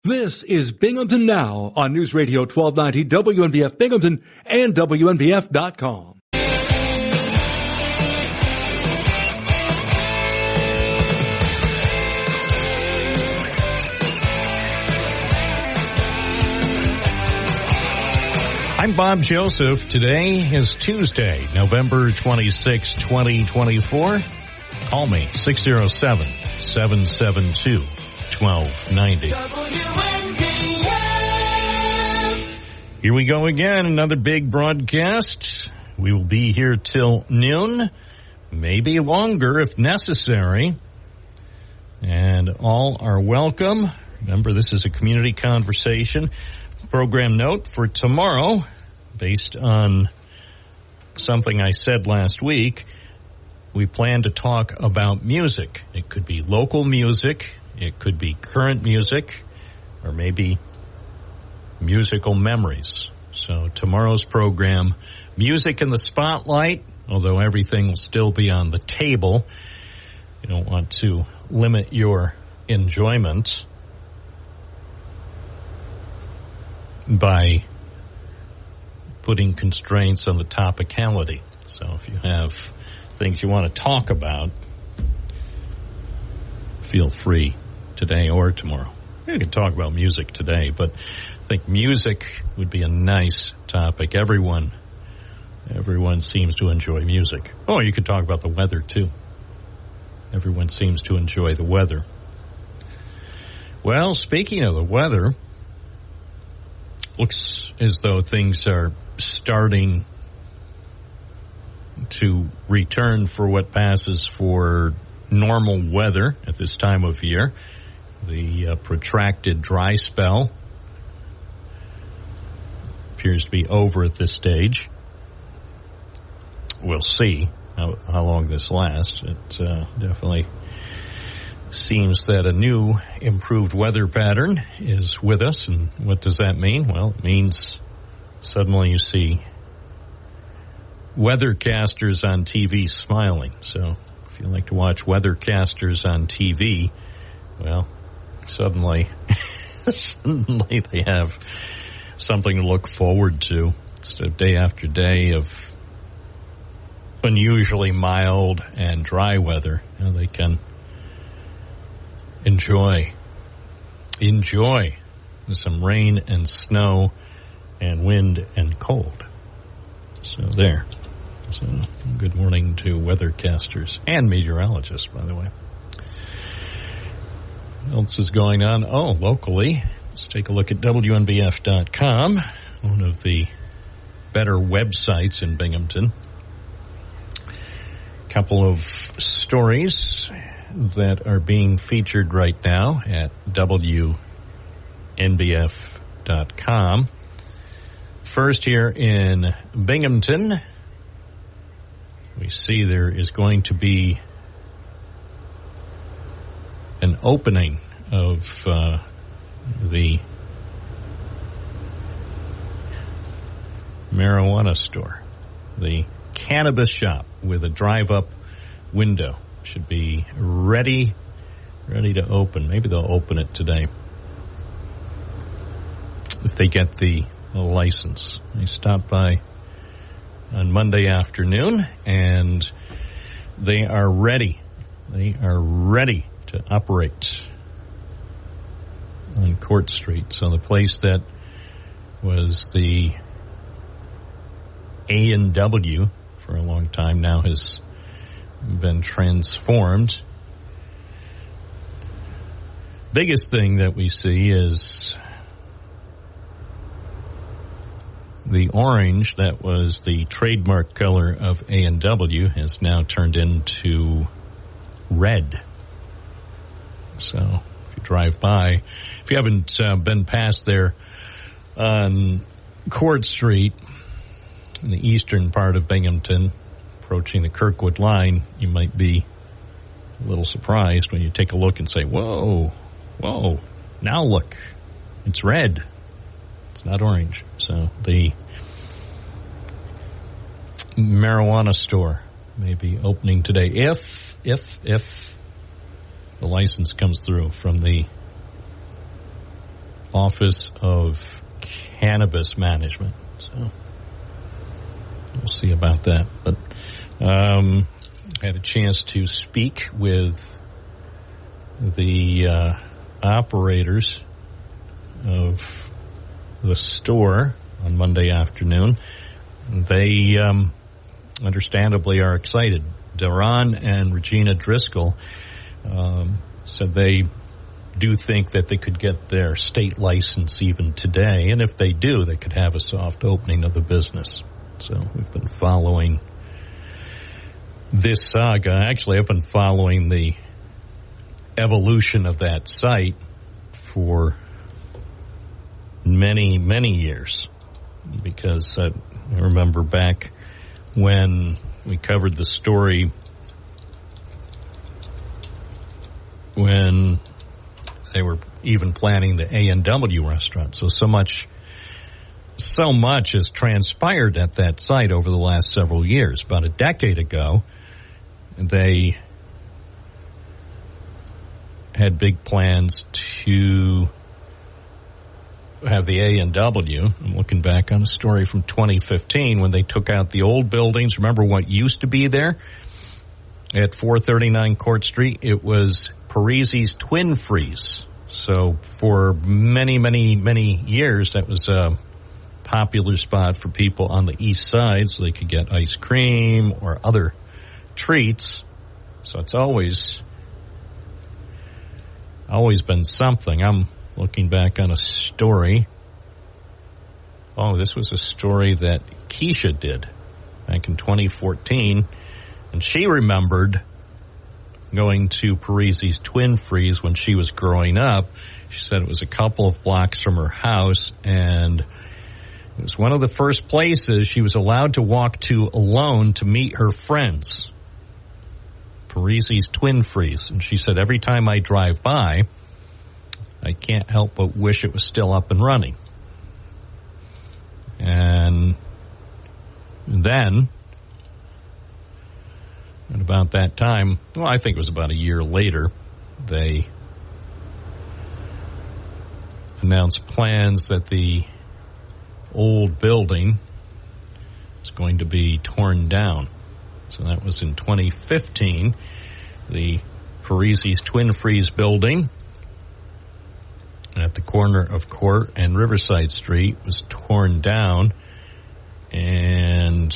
This is Binghamton Now on News Radio 1290 WNBF Binghamton and WNBF.com. I'm Bob Joseph. Today is Tuesday, November 26, 2024. Call me, 607-772-1290. Here we go again, another big broadcast. We will be here till noon, maybe longer if necessary. And all are welcome. Remember, this is a community conversation. Program note for tomorrow, based on something I said last week, we plan to talk about music. It could be local music, it could be current music, or maybe musical memories. So tomorrow's program, music in the spotlight, although everything will still be on the table. You don't want to limit your enjoyment by putting constraints on the topicality. So if you have things you want to talk about, feel free today or tomorrow. You can talk about music today, but I think music would be a nice topic. Everyone seems to enjoy music. Oh, you could talk about the weather too. Everyone seems to enjoy the weather. Well, speaking of the weather, looks as though things are starting to return for what passes for normal weather at this time of year. The protracted dry spell appears to be over at this stage. We'll see how long this lasts. It definitely seems that a new improved weather pattern is with us. And what does that mean? Well, it means suddenly you see weathercasters on TV smiling. So if you like to watch weathercasters on TV, well, suddenly they have something to look forward to. Instead of day after day of unusually mild and dry weather, they can enjoy some rain and snow and wind and cold. So there. So good morning to weathercasters and meteorologists, by the way. What else is going on? Oh, locally, let's take a look at WNBF.com, one of the better websites in Binghamton. A couple of stories that are being featured right now at WNBF.com. First, here in Binghamton, we see there is going to be an opening of the marijuana store, the cannabis shop with a drive-up window. Should be ready to open. Maybe they'll open it today if they get the license. They stopped by on Monday afternoon, and they are ready. They are ready to operate on Court Street. So the place that was the A&W for a long time now has been transformed. Biggest thing that we see is the orange that was the trademark color of A&W has now turned into red. So if you drive by, if you haven't been past there on Court Street in the eastern part of Binghamton, approaching the Kirkwood line, you might be a little surprised when you take a look and say, whoa, now look, it's red. It's not orange. So the marijuana store may be opening today if the license comes through from the Office of Cannabis Management. So we'll see about that. But I had a chance to speak with the operators of the store on Monday afternoon. They understandably are excited. Daron and Regina Driscoll said they do think that they could get their state license even today, and if they do, they could have a soft opening of the business. So we've been following this saga. Actually, I've been following the evolution of that site for many, many years, because I remember back when we covered the story when they were even planning the A&W restaurant. So much has transpired at that site over the last several years. About a decade ago, they had big plans to have the A&W. I'm looking back on a story from 2015 when they took out the old buildings. Remember what used to be there at 439 Court Street? It was Parisi's Twin Freeze. So for many, many, many years, that was a popular spot for people on the east side so they could get ice cream or other treats. So it's always been something. I'm looking back on a story. Oh, this was a story that Keisha did back in 2014. And she remembered going to Parisi's Twin Freeze when she was growing up. She said it was a couple of blocks from her house, and it was one of the first places she was allowed to walk to alone to meet her friends. Parisi's Twin Freeze. And she said, every time I drive by, I can't help but wish it was still up and running. And then, at about that time, well, I think it was about a year later, they announced plans that the old building is going to be torn down. So that was in 2015. The Parisi's Twin Freeze building at the corner of Court and Riverside Street was torn down. And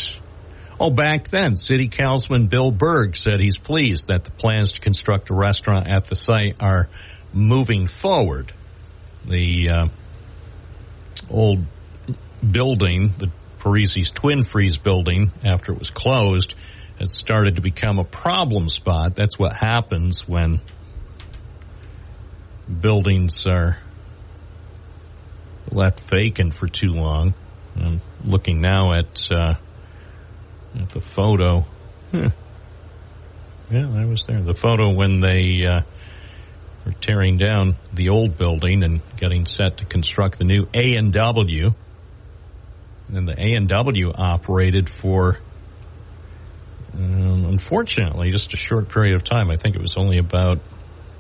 back then, City Councilman Bill Berg said he's pleased that the plans to construct a restaurant at the site are moving forward. The old building, the Parisi's Twin Freeze building, after it was closed, had started to become a problem spot. That's what happens when buildings are left vacant for too long. I'm looking now at the photo. Yeah, I was there. The photo when they were tearing down the old building and getting set to construct the new A&W. And the A&W operated for, unfortunately, just a short period of time. I think it was only about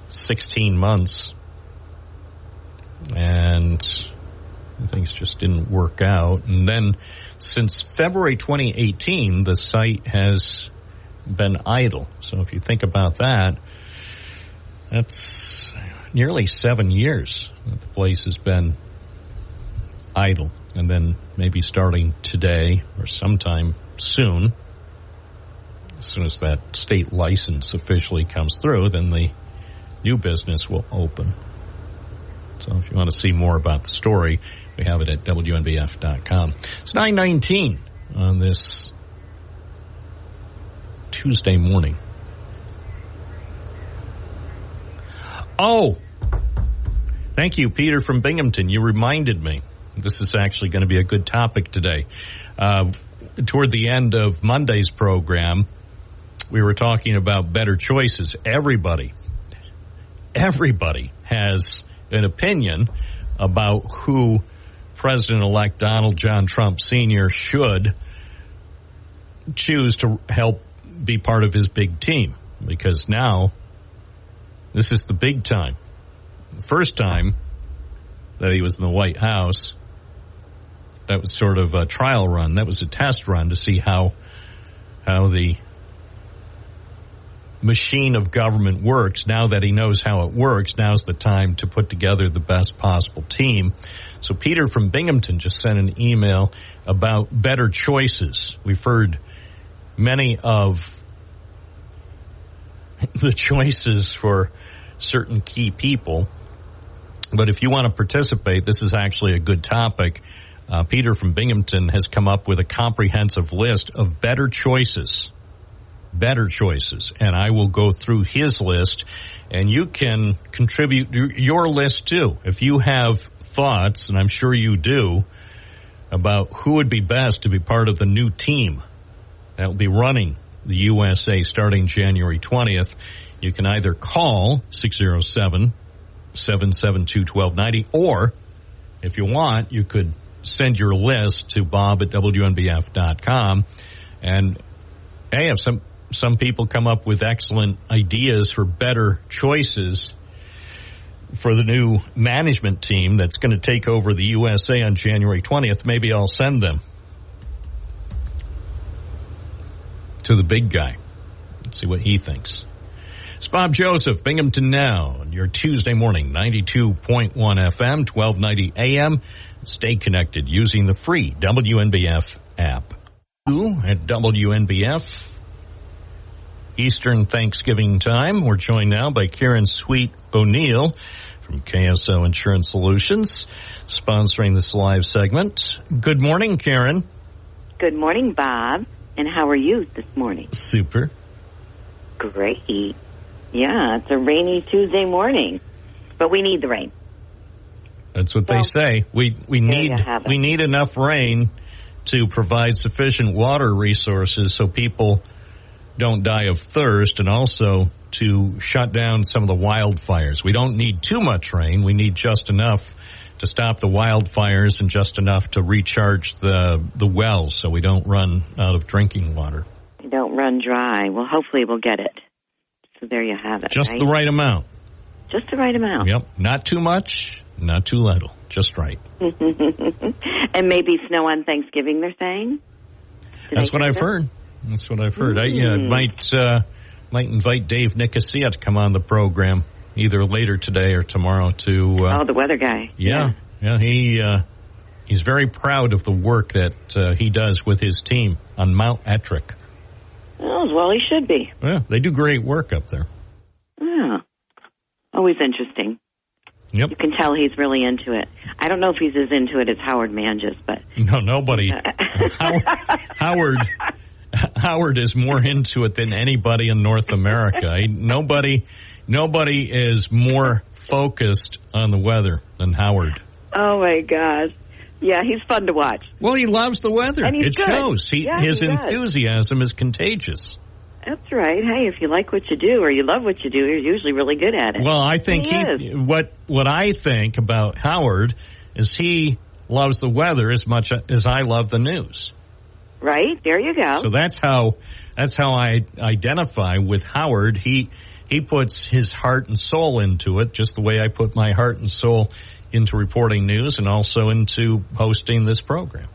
16 months. And things just didn't work out. And then since February 2018, the site has been idle. So if you think about that, that's nearly 7 years that the place has been idle. And then maybe starting today or sometime soon, as soon as that state license officially comes through, then the new business will open. So if you want to see more about the story, we have it at WNBF.com. It's 9:19 on this Tuesday morning. Oh, thank you, Peter from Binghamton. You reminded me. This is actually going to be a good topic today. Toward the end of Monday's program, we were talking about better choices. Everybody has an opinion about who President-elect Donald John Trump Sr. should choose to help be part of his big team. Because now, this is the big time. The first time, that he was in the White House. That was sort of a trial run. That was a test run to see how the machine of government works. Now that he knows how it works, now's the time to put together the best possible team. So Peter from Binghamton just sent an email about better choices. We've heard many of the choices for certain key people, but if you want to participate, this is actually a good topic. Peter from Binghamton has come up with a comprehensive list of better choices, and I will go through his list, and you can contribute your list too. If you have thoughts, and I'm sure you do, about who would be best to be part of the new team that will be running the USA starting January 20th, you can either call 607-772-1290, or if you want, you could send your list to bob@WNBF.com. And hey, if some people come up with excellent ideas for better choices for the new management team that's going to take over the USA on January 20th, maybe I'll send them to the big guy. Let's see what he thinks. It's Bob Joseph, Binghamton Now, on your Tuesday morning, 92.1 FM, 1290 AM. Stay connected using the free WNBF app. At WNBF, Eastern Thanksgiving time. We're joined now by Karen Sweet O'Neill from KSO Insurance Solutions, sponsoring this live segment. Good morning, Karen. Good morning, Bob. And how are you this morning? Super. Great. Yeah, it's a rainy Tuesday morning, but we need the rain. That's what they say. We need enough rain to provide sufficient water resources so people don't die of thirst, and also to shut down some of the wildfires. We don't need too much rain. We need just enough to stop the wildfires and just enough to recharge the wells so we don't run out of drinking water. We don't run dry. Well, hopefully we'll get it. So there you have it. Just right? The right amount. Just the right amount. Yep. Not too much, not too little. Just right. And maybe snow on Thanksgiving, they're saying? That's what I've heard. That's what I've heard. I might invite Dave Nicosia to come on the program either later today or tomorrow to... the weather guy. Yeah. He's very proud of the work that he does with his team on Mount Ettrick. Oh, well, he should be. Yeah, they do great work up there. Yeah. Always interesting. Yep. You can tell he's really into it. I don't know if he's as into it as Howard Manges, but... No, nobody. Howard is more into it than anybody in North America. Nobody is more focused on the weather than Howard. Oh, my gosh. Yeah, he's fun to watch. Well, he loves the weather. And it good. shows. His enthusiasm is contagious. That's right. Hey, if you like what you do or you love what you do, you're usually really good at it. Well, I think what I think about Howard is he loves the weather as much as I love the news. Right? There you go. So that's how I identify with Howard. He puts his heart and soul into it, just the way I put my heart and soul into reporting news and also into hosting this program.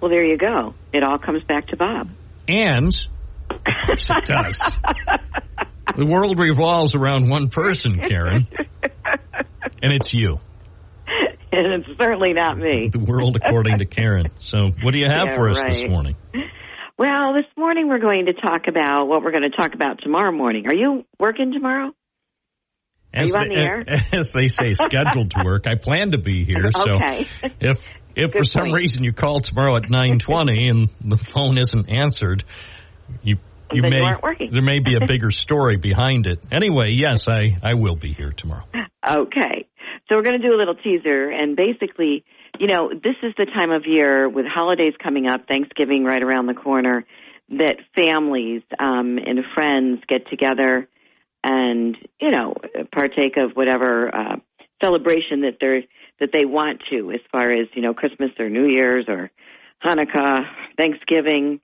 Well, there you go. It all comes back to Bob. And, of course it does. The world revolves around one person, Karen. And it's you. And it's certainly not me. The world according to Karen. So what do you have for us this morning? Well, this morning we're going to talk about what we're going to talk about tomorrow morning. Are you working tomorrow? Are you on the air? As they say, scheduled to work. I plan to be here. Okay. So if for some reason you call tomorrow at 9:20 and the phone isn't answered, you aren't working. There may be a bigger story behind it. Anyway, yes, I will be here tomorrow. Okay. So we're going to do a little teaser, and basically, this is the time of year with holidays coming up, Thanksgiving right around the corner, that families and friends get together and, partake of whatever celebration that they want to, as far as, Christmas or New Year's or Hanukkah, Thanksgiving.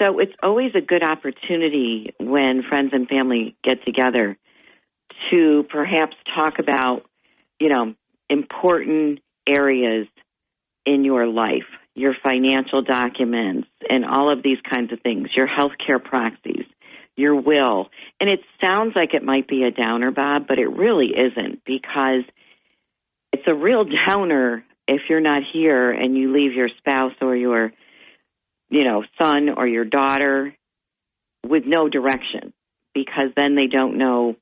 So it's always a good opportunity when friends and family get together to perhaps talk about, important areas in your life, your financial documents, and all of these kinds of things, your healthcare proxies, your will. And it sounds like it might be a downer, Bob, but it really isn't, because it's a real downer if you're not here and you leave your spouse or your, son or your daughter with no direction, because then they don't know,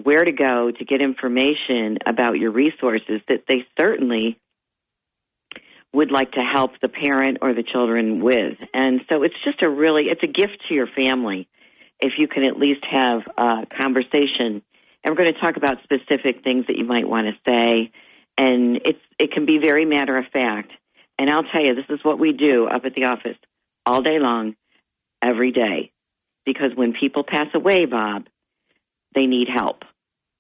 where to go to get information about your resources that they certainly would like to help the parent or the children with. And so it's just it's a gift to your family if you can at least have a conversation. And we're going to talk about specific things that you might want to say. And it can be very matter of fact. And I'll tell you, this is what we do up at the office all day long, every day. Because when people pass away, Bob, they need help.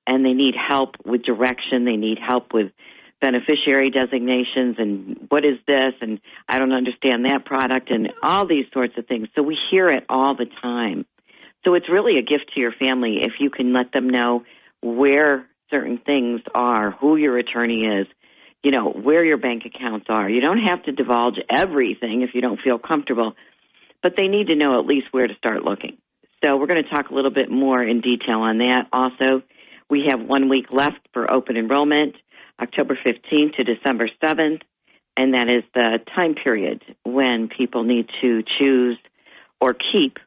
And they need help with direction. They need help with beneficiary designations and what is this, and I don't understand that product, and all these sorts of things. So we hear it all the time. So it's really a gift to your family if you can let them know where certain things are, who your attorney is, where your bank accounts are. You don't have to divulge everything if you don't feel comfortable, but they need to know at least where to start looking. So we're going to talk a little bit more in detail on that. Also, we have 1 week left for open enrollment, October 15th to December 7th, and that is the time period when people need to choose or keep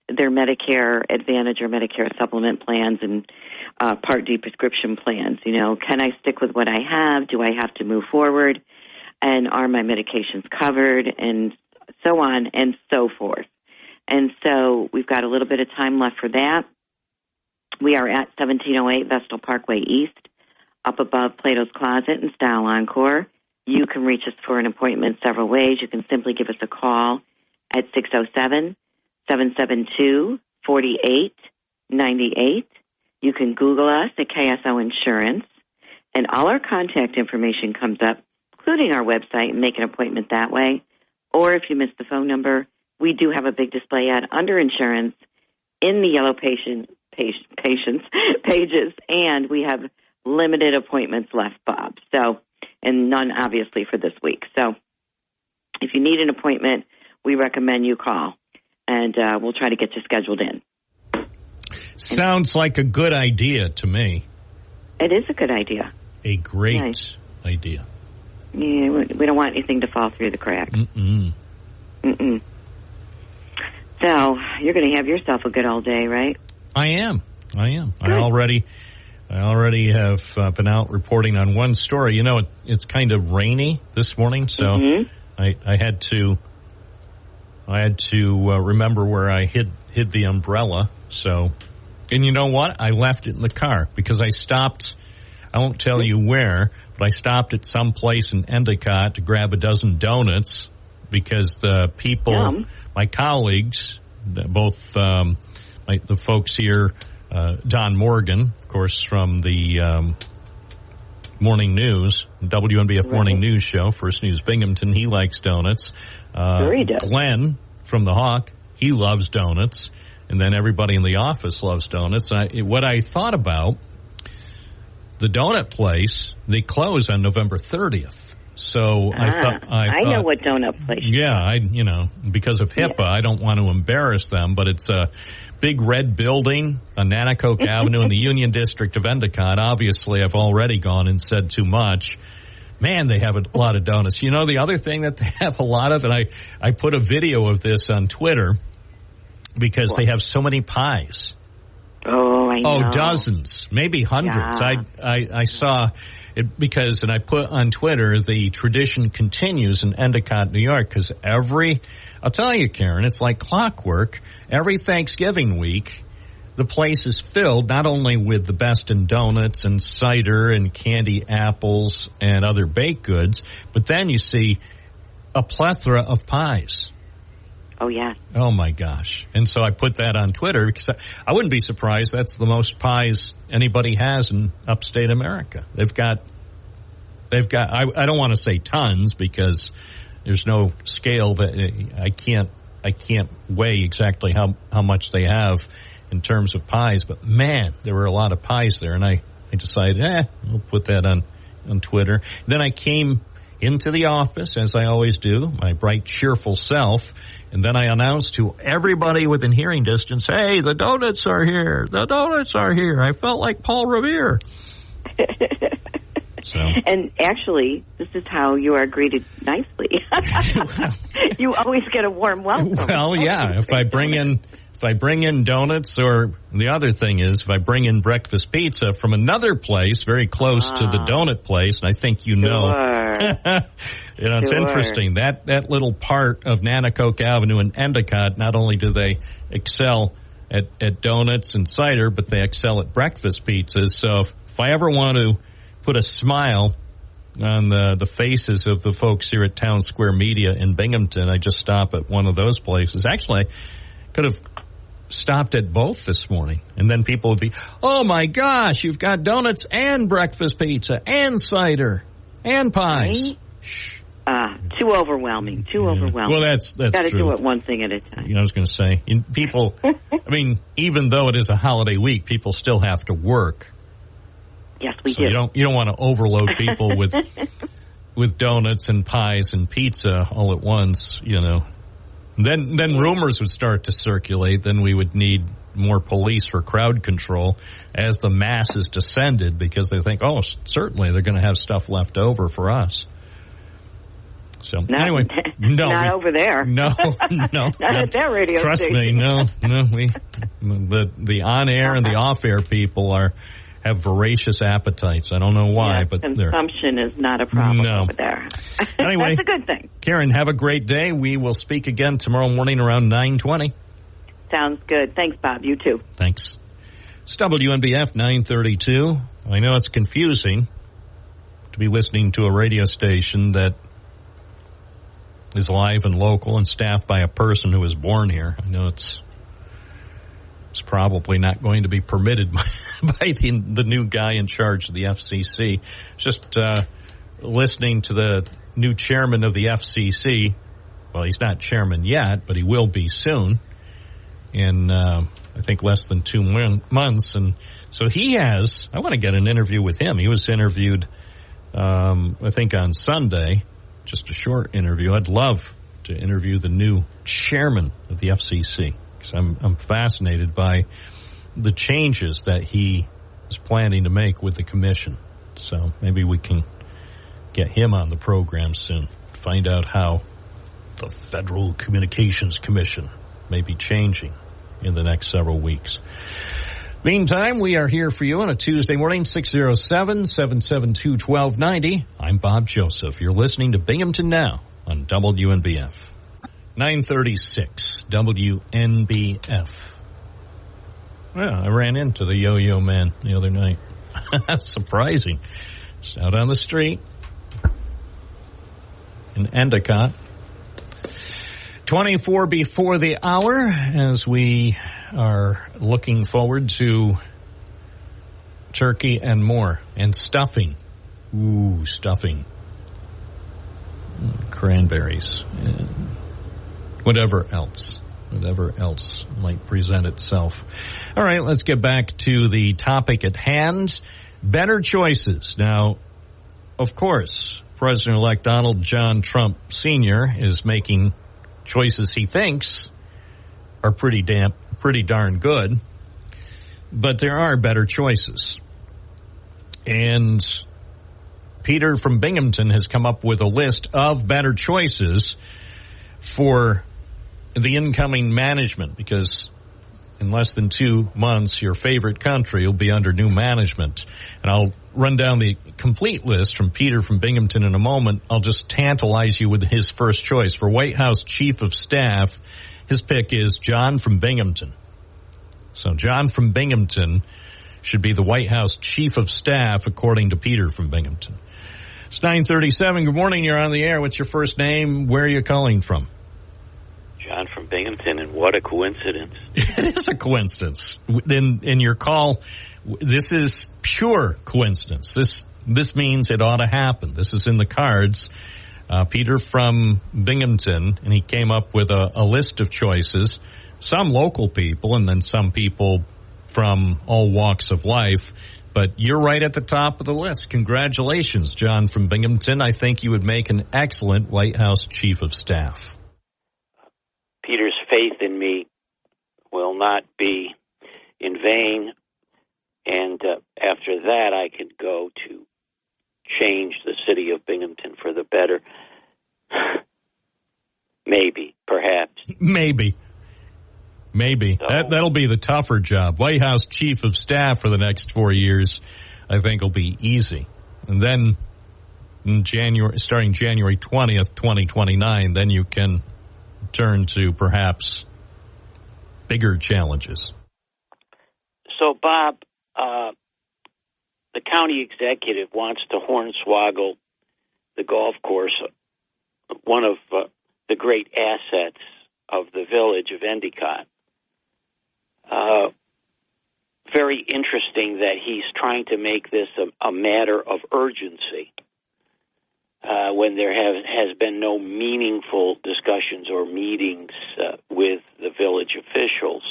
their Medicare Advantage or Medicare Supplement plans and Part D prescription plans. Can I stick with what I have? Do I have to move forward? And are my medications covered? And so on and so forth. And so we've got a little bit of time left for that. We are at 1708 Vestal Parkway East, up above Plato's Closet and Style Encore. You can reach us for an appointment several ways. You can simply give us a call at 607-772-4898. You can Google us at KSO Insurance, and all our contact information comes up, including our website, and make an appointment that way. Or if you missed the phone number, we do have a big display ad under insurance in the yellow patients pages, and we have limited appointments left, Bob. So, and none obviously for this week. So if you need an appointment, we recommend you call, and we'll try to get you scheduled in. Sounds like a good idea to me. It is a good idea. A great idea. Yeah, we don't want anything to fall through the cracks. Mm-mm. So you're going to have yourself a good old day, right? I am. Good. I already have been out reporting on one story. It's kind of rainy this morning, so I had to remember where I hid the umbrella. So, and you know what? I left it in the car because I stopped. I won't tell you where, but I stopped at some place in Endicott to grab a dozen donuts because the people, my colleagues, both the folks here, Don Morgan, of course, from the Morning News, WNBF Morning News Show, First News Binghamton, he likes donuts. Sure he does. Glenn from the Hawk, he loves donuts. And then everybody in the office loves donuts. What I thought about, the donut place, they close on November 30th. So I thought I know what donut place. Yeah, because of HIPAA, I don't want to embarrass them, but it's a big red building on Nanacoke Avenue in the Union District of Endicott. Obviously, I've already gone and said too much. Man, they have a lot of donuts. The other thing that they have a lot of, and I put a video of this on Twitter because they have so many pies. Oh, I know. Oh, dozens, maybe hundreds. Yeah. I saw it because, and I put on Twitter, the tradition continues in Endicott, New York, because I'll tell you, Karen, it's like clockwork. Every Thanksgiving week, the place is filled not only with the best in donuts and cider and candy apples and other baked goods, but then you see a plethora of pies. Oh, yeah. Oh, my gosh. And so I put that on Twitter because I wouldn't be surprised that's the most pies anybody has in upstate America. They've got I don't want to say tons because there's no scale that I can't weigh exactly how much they have in terms of pies. But, man, there were a lot of pies there. And I decided, we'll put that on on Twitter. Then I came into the office, as I always do, my bright, cheerful self, and then I announced to everybody within hearing distance, hey, the donuts are here. The donuts are here. I felt like Paul Revere. So. And actually, this is how you are greeted nicely. You always get a warm welcome. Well, yeah. If I bring in donuts, or the other thing is, if I bring in breakfast pizza from another place very close to the donut place, and I think you know, it's interesting that little part of Nanacoke Avenue in Endicott. Not only do they excel at donuts and cider, but they excel at breakfast pizzas. So if I ever want to put a smile on the faces of the folks here at Town Square Media in Binghamton, I just stop at one of those places. Actually, I could have stopped at both this morning, and then people would be, oh my gosh, you've got donuts and breakfast pizza and cider and pies. Right? Too overwhelming. Well, that's got to true. do it one thing at a time. I was going to say, people, I mean, even though it is a holiday week, people still have to work. Yes, we so do. You don't want to overload people with donuts and pies and pizza all at once, you know. Then rumors would start to circulate. Then we would need more police for crowd control as the masses descended, because they think, oh, certainly they're going to have stuff left over for us. So anyway, not over there. No, not at that radio Trust station. me, the on air and the off air people have voracious appetites. I don't know why, but consumption is not a problem over there. Anyway, that's a good thing. Karen, have a great day. We will speak again tomorrow morning around 9:20. Sounds good. Thanks, Bob. You too. Thanks. It's WNBF 932. I know it's confusing to be listening to a radio station that is live and local and staffed by a person who was born here. I know it's probably not going to be permitted by the new guy in charge of the FCC. Just listening to the new chairman of the FCC. Well, he's not chairman yet, but he will be soon in, I think, less than 2 months. And so I want to get an interview with him. He was interviewed, I think, on Sunday, just a short interview. I'd love to interview the new chairman of the FCC. I'm fascinated by the changes that he is planning to make with the commission. So maybe we can get him on the program soon, find out how the Federal Communications Commission may be changing in the next several weeks. Meantime, we are here for you on a Tuesday morning, 607-772-1290. I'm Bob Joseph. You're listening to Binghamton Now on WNBF. 936 WNBF. Well, I ran into the yo-yo man the other night. That's surprising. Just out on the street in Endicott. 24 before the hour, as we are looking forward to turkey and more, and stuffing. Ooh, stuffing. Cranberries. Whatever else might present itself. All right, let's get back to the topic at hand. Better choices. Now, of course, President-elect Donald John Trump Sr. is making choices he thinks are pretty darn good, but there are better choices. And Peter from Binghamton has come up with a list of better choices for the incoming management, because in less than 2 months, your favorite country will be under new management. And I'll run down the complete list from Peter from Binghamton in a moment. I'll just tantalize you with his first choice. For White House Chief of Staff, his pick is John from Binghamton. So John from Binghamton should be the White House Chief of Staff, according to Peter from Binghamton. It's 9:37. Good morning. You're on the air. What's your first name? Where are you calling from? John from Binghamton, and what a coincidence. It is a coincidence. In your call, this is pure coincidence. This means it ought to happen. This is in the cards. Peter from Binghamton, and he came up with a list of choices, some local people and then some people from all walks of life. But you're right at the top of the list. Congratulations, John from Binghamton. I think you would make an excellent White House Chief of Staff. Peter's faith in me will not be in vain, and after that I could go to change the city of Binghamton for the better. Maybe, perhaps. Maybe. So, that'll be the tougher job. White House Chief of Staff for the next 4 years, I think, will be easy. And then starting January 20th, 2029, then you can turn to perhaps bigger challenges. So, Bob, the county executive wants to hornswoggle the golf course, one of the great assets of the village of Endicott. Very interesting that he's trying to make this a matter of urgency when there has been no meaningful discussions or meetings with the village officials.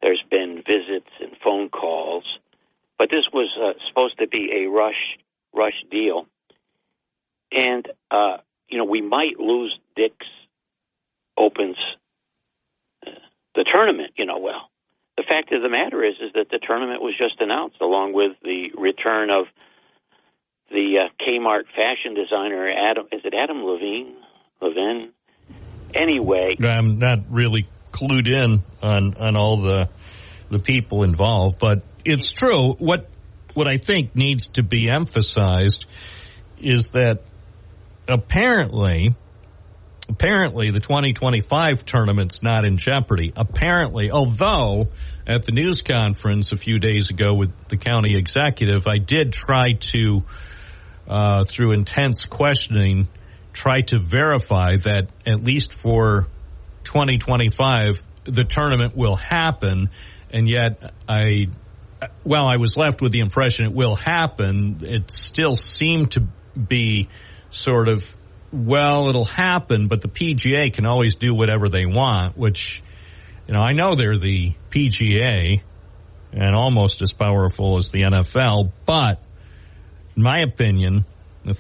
There's been visits and phone calls, but this was supposed to be a rush deal. And, we might lose Dick's Opens the tournament, well. The fact of the matter is that the tournament was just announced, along with the return of the Kmart fashion designer, Adam. Is it Adam Levine? Anyway. I'm not really clued in on all the people involved, but it's true. What I think needs to be emphasized is that apparently the 2025 tournament's not in jeopardy. Apparently, although at the news conference a few days ago with the county executive, I did try to, through intense questioning, try to verify that at least for 2025, the tournament will happen. And yet, I was left with the impression it will happen, it still seemed to be sort of, it'll happen, but the PGA can always do whatever they want, which, I know they're the PGA and almost as powerful as the NFL, but in my opinion, the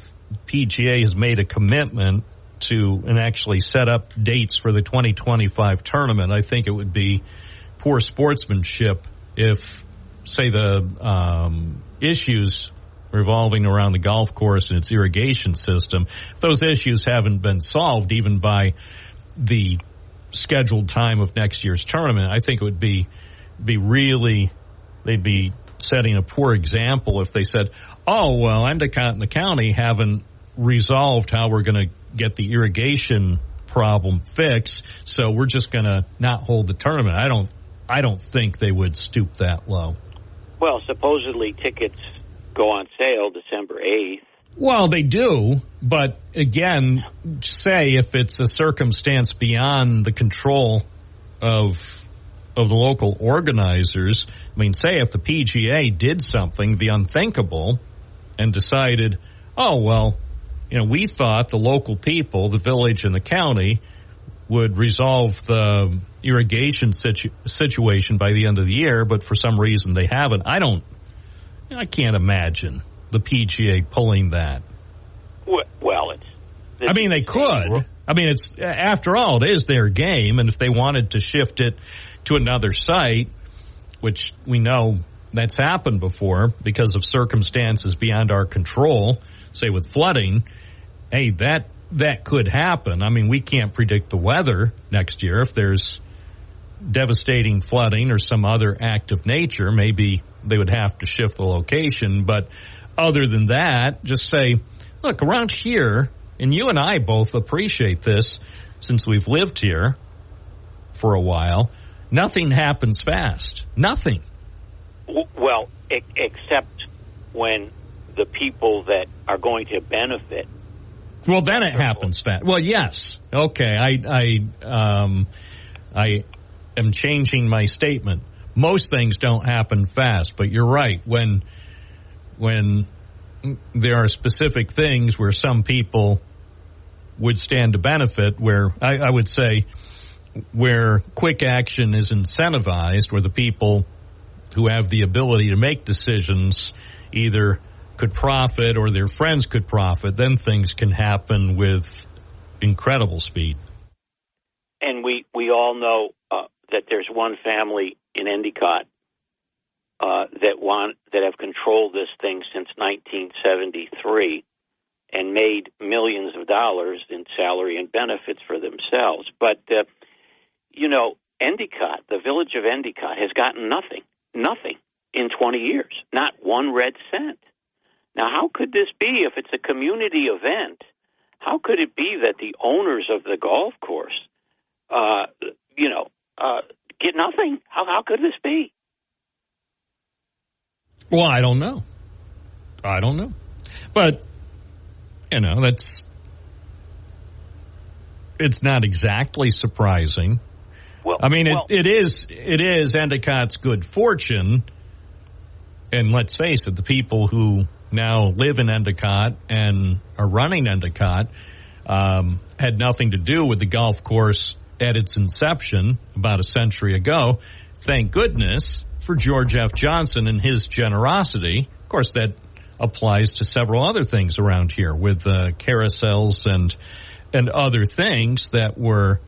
PGA has made a commitment to and actually set up dates for the 2025 tournament. I think it would be poor sportsmanship if, say, the issues revolving around the golf course and its irrigation system, if those issues haven't been solved even by the scheduled time of next year's tournament, I think it would be really, they'd be setting a poor example if they said, Endicott and the county haven't resolved how we're going to get the irrigation problem fixed, so we're just going to not hold the tournament. I don't think they would stoop that low. Well, supposedly tickets go on sale December 8th. Well, they do, but again, say if it's a circumstance beyond the control of the local organizers, say if the PGA did something, the unthinkable, and decided, we thought the local people, the village and the county, would resolve the irrigation situation by the end of the year, but for some reason they haven't. I can't imagine the PGA pulling that. Well, they could. It's, after all, it is their game, and if they wanted to shift it to another site, which we know that's happened before because of circumstances beyond our control, say with flooding, that could happen. We can't predict the weather next year. If there's devastating flooding or some other act of nature, maybe they would have to shift the location. But other than that, just say, look, around here, and you and I both appreciate this since we've lived here for a while, nothing happens fast. Nothing. Well, except when the people that are going to benefit. Well, then it happens fast. Well, yes. Okay, I am changing my statement. Most things don't happen fast, but you're right. When there are specific things where some people would stand to benefit, where I would say where quick action is incentivized, where the people who have the ability to make decisions either could profit or their friends could profit, then things can happen with incredible speed. And we all know that there's one family in Endicott that have controlled this thing since 1973 and made millions of dollars in salary and benefits for themselves. But Endicott, the village of Endicott, has gotten nothing in 20 years, not one red cent. Now, how could this be if it's a community event? How could it be that the owners of the golf course, get nothing? How could this be? Well, I don't know. But, it's not exactly surprising. Well, it is Endicott's good fortune. And let's face it, the people who now live in Endicott and are running Endicott had nothing to do with the golf course at its inception about a century ago. Thank goodness for George F. Johnson and his generosity. Of course, that applies to several other things around here with carousels and other things that were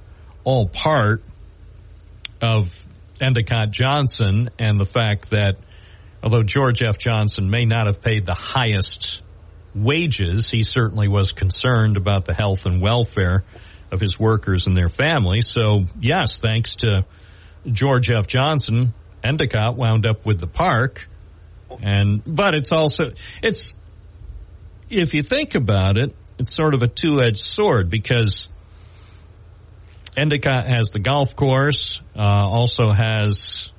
all part of Endicott Johnson, and the fact that although George F. Johnson may not have paid the highest wages, he certainly was concerned about the health and welfare of his workers and their families. So, yes, thanks to George F. Johnson, Endicott wound up with the park. But it's if you think about it, it's sort of a two-edged sword, because Endicott has the golf course, also has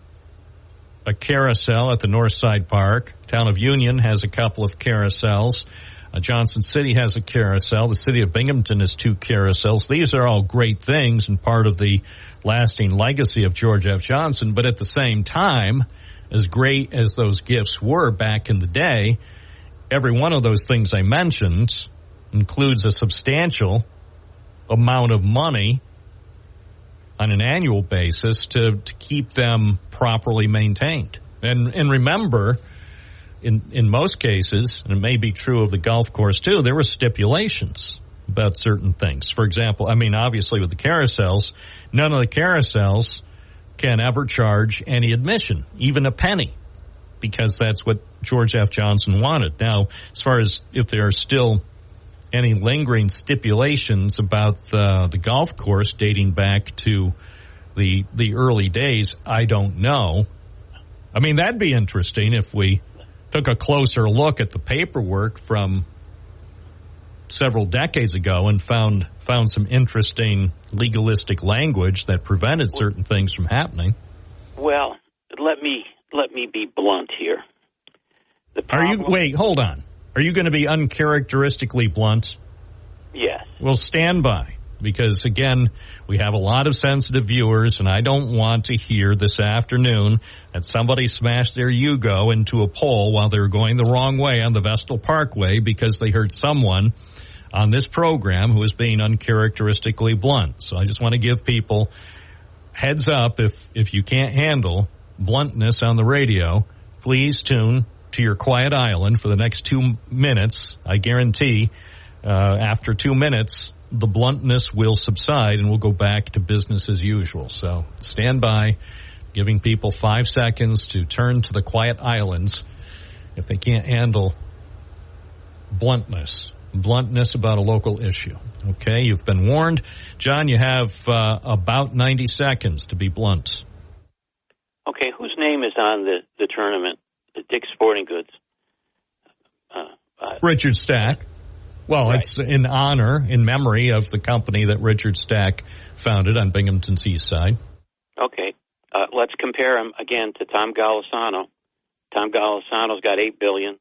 a carousel at the Northside Park. Town of Union has a couple of carousels. Johnson City has a carousel. The city of Binghamton has 2 carousels. These are all great things and part of the lasting legacy of George F. Johnson. But at the same time, as great as those gifts were back in the day, every one of those things I mentioned includes a substantial amount of money on an annual basis to keep them properly maintained. And remember, in most cases, and it may be true of the golf course too, there were stipulations about certain things. For example, obviously with the carousels, none of the carousels can ever charge any admission, even a penny, because that's what George F. Johnson wanted. Now, as far as if there are still any lingering stipulations about the golf course dating back to the early days, I don't know. That'd be interesting if we took a closer look at the paperwork from several decades ago and found some interesting legalistic language that prevented certain things from happening. Well, let me be blunt here. Wait, hold on. Are you going to be uncharacteristically blunt? Yes. Well, stand by, because, again, we have a lot of sensitive viewers, and I don't want to hear this afternoon that somebody smashed their Yugo into a pole while they were going the wrong way on the Vestal Parkway because they heard someone on this program who was being uncharacteristically blunt. So I just want to give people heads up. If you can't handle bluntness on the radio, please tune to your quiet island for the next 2 minutes. I guarantee after 2 minutes, the bluntness will subside and we'll go back to business as usual. So stand by, giving people 5 seconds to turn to the quiet islands if they can't handle bluntness about a local issue. Okay, you've been warned. John, you have about 90 seconds to be blunt. Okay, whose name is on the tournament? The Dick's Sporting Goods. Richard Stack. Well, right. It's in memory of the company that Richard Stack founded on Binghamton's east side. Okay. Let's compare him again to Tom Golisano. Tom Golisano's got $8 billion.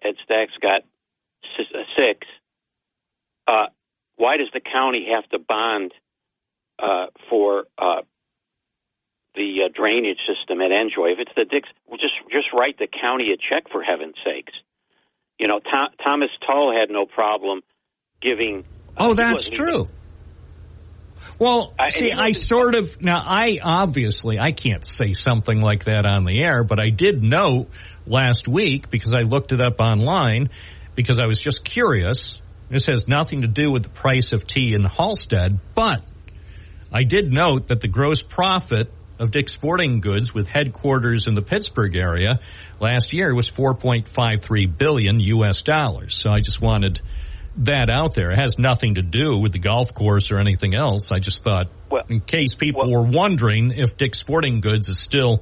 Ed Stack's got $6. Why does the county have to bond for the drainage system at Enjoy? If it's the Dix, we'll just write the county a check, for heaven's sakes. Thomas Tull had no problem giving. Oh, that's true. Well, I can't say something like that on the air, but I did note last week, because I looked it up online, because I was just curious. This has nothing to do with the price of tea in Halstead, but I did note that the gross profit of Dick's Sporting Goods, with headquarters in the Pittsburgh area, last year was $4.53 billion US dollars. So I just wanted that out there. It has nothing to do with the golf course or anything else. I just thought, in case people were wondering if Dick's Sporting Goods is still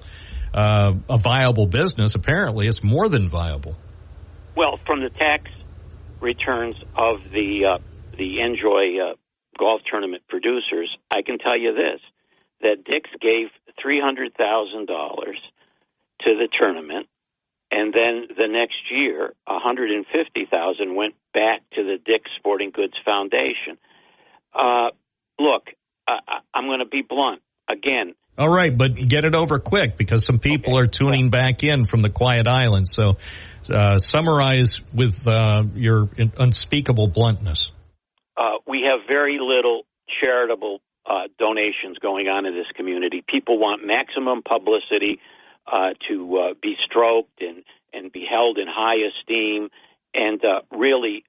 a viable business, apparently it's more than viable. Well, from the tax returns of the Enjoy golf tournament producers, I can tell you this, that Dick's gave $300,000 to the tournament, and then the next year, $150,000 went back to the Dick's Sporting Goods Foundation. Look, I'm going to be blunt again. All right, but get it over quick, because some people are tuning back in from the quiet island. So summarize with your unspeakable bluntness. We have very little charitable donations going on in this community. People want maximum publicity to be stroked and be held in high esteem, and really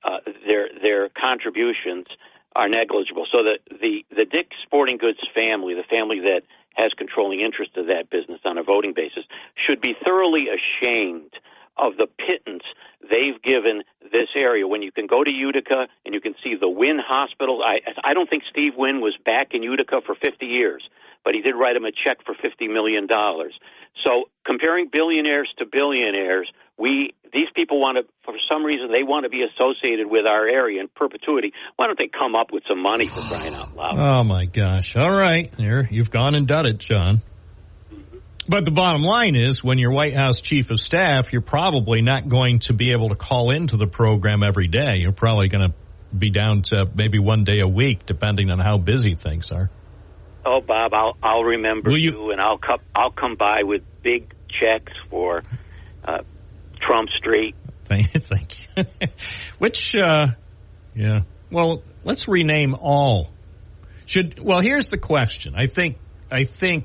their contributions are negligible. So the Dick's Sporting Goods family, the family that has controlling interest of that business on a voting basis, should be thoroughly ashamed of the pittance they've given this area. When you can go to Utica and you can see the Wynn Hospital, I don't think Steve Wynn was back in Utica for 50 years, but he did write him a check for $50 million. So comparing billionaires to billionaires, these people want to, for some reason, they want to be associated with our area in perpetuity. Why don't they come up with some money, for crying out loud? Oh, my gosh. All right. There, you've gone and done it, John. But the bottom line is, when you're White House Chief of Staff, you're probably not going to be able to call into the program every day. You're probably going to be down to maybe one day a week, depending on how busy things are. Oh, Bob, I'll remember you, and I'll come by with big checks for Trump Street. Thank you. Which, yeah. Well, let's rename all. Here's the question. I think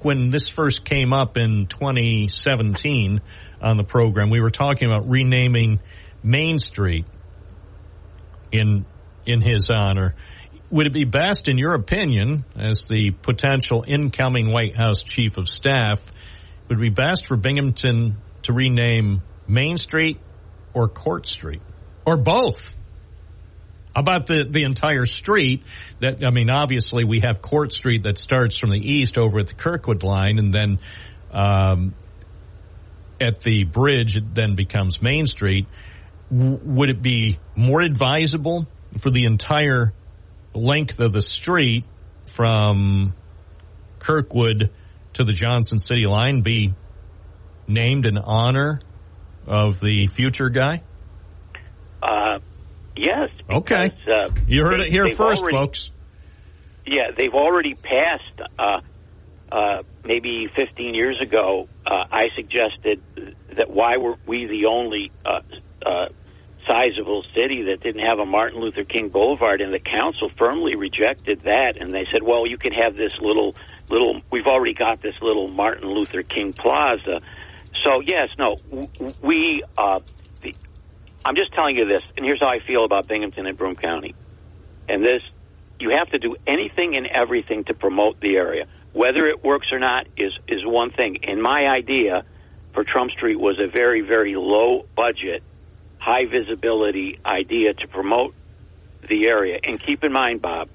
when this first came up in 2017 on the program, we were talking about renaming Main Street in his honor. Would it be best, in your opinion, as the potential incoming White House Chief of Staff, would it be best for Binghamton to rename Main Street or Court Street? Or both? How about the entire street? Obviously we have Court Street that starts from the east over at the Kirkwood line, and then at the bridge it then becomes Main Street. Would it be more advisable for the entire length of the street from Kirkwood to the Johnson City line be named in honor of the future guy? Yes. Because, okay. You heard it here first, folks. Yeah, they've already passed, maybe 15 years ago, I suggested that why were we the only sizable city that didn't have a Martin Luther King Boulevard, and the council firmly rejected that, and they said, well, you can have this little, we've already got this little Martin Luther King Plaza. So, yes, no, I'm just telling you this, and here's how I feel about Binghamton and Broome County. And this, you have to do anything and everything to promote the area. Whether it works or not is one thing. And my idea for Trump Street was a very, very low budget, high visibility idea to promote the area. And keep in mind, Bob,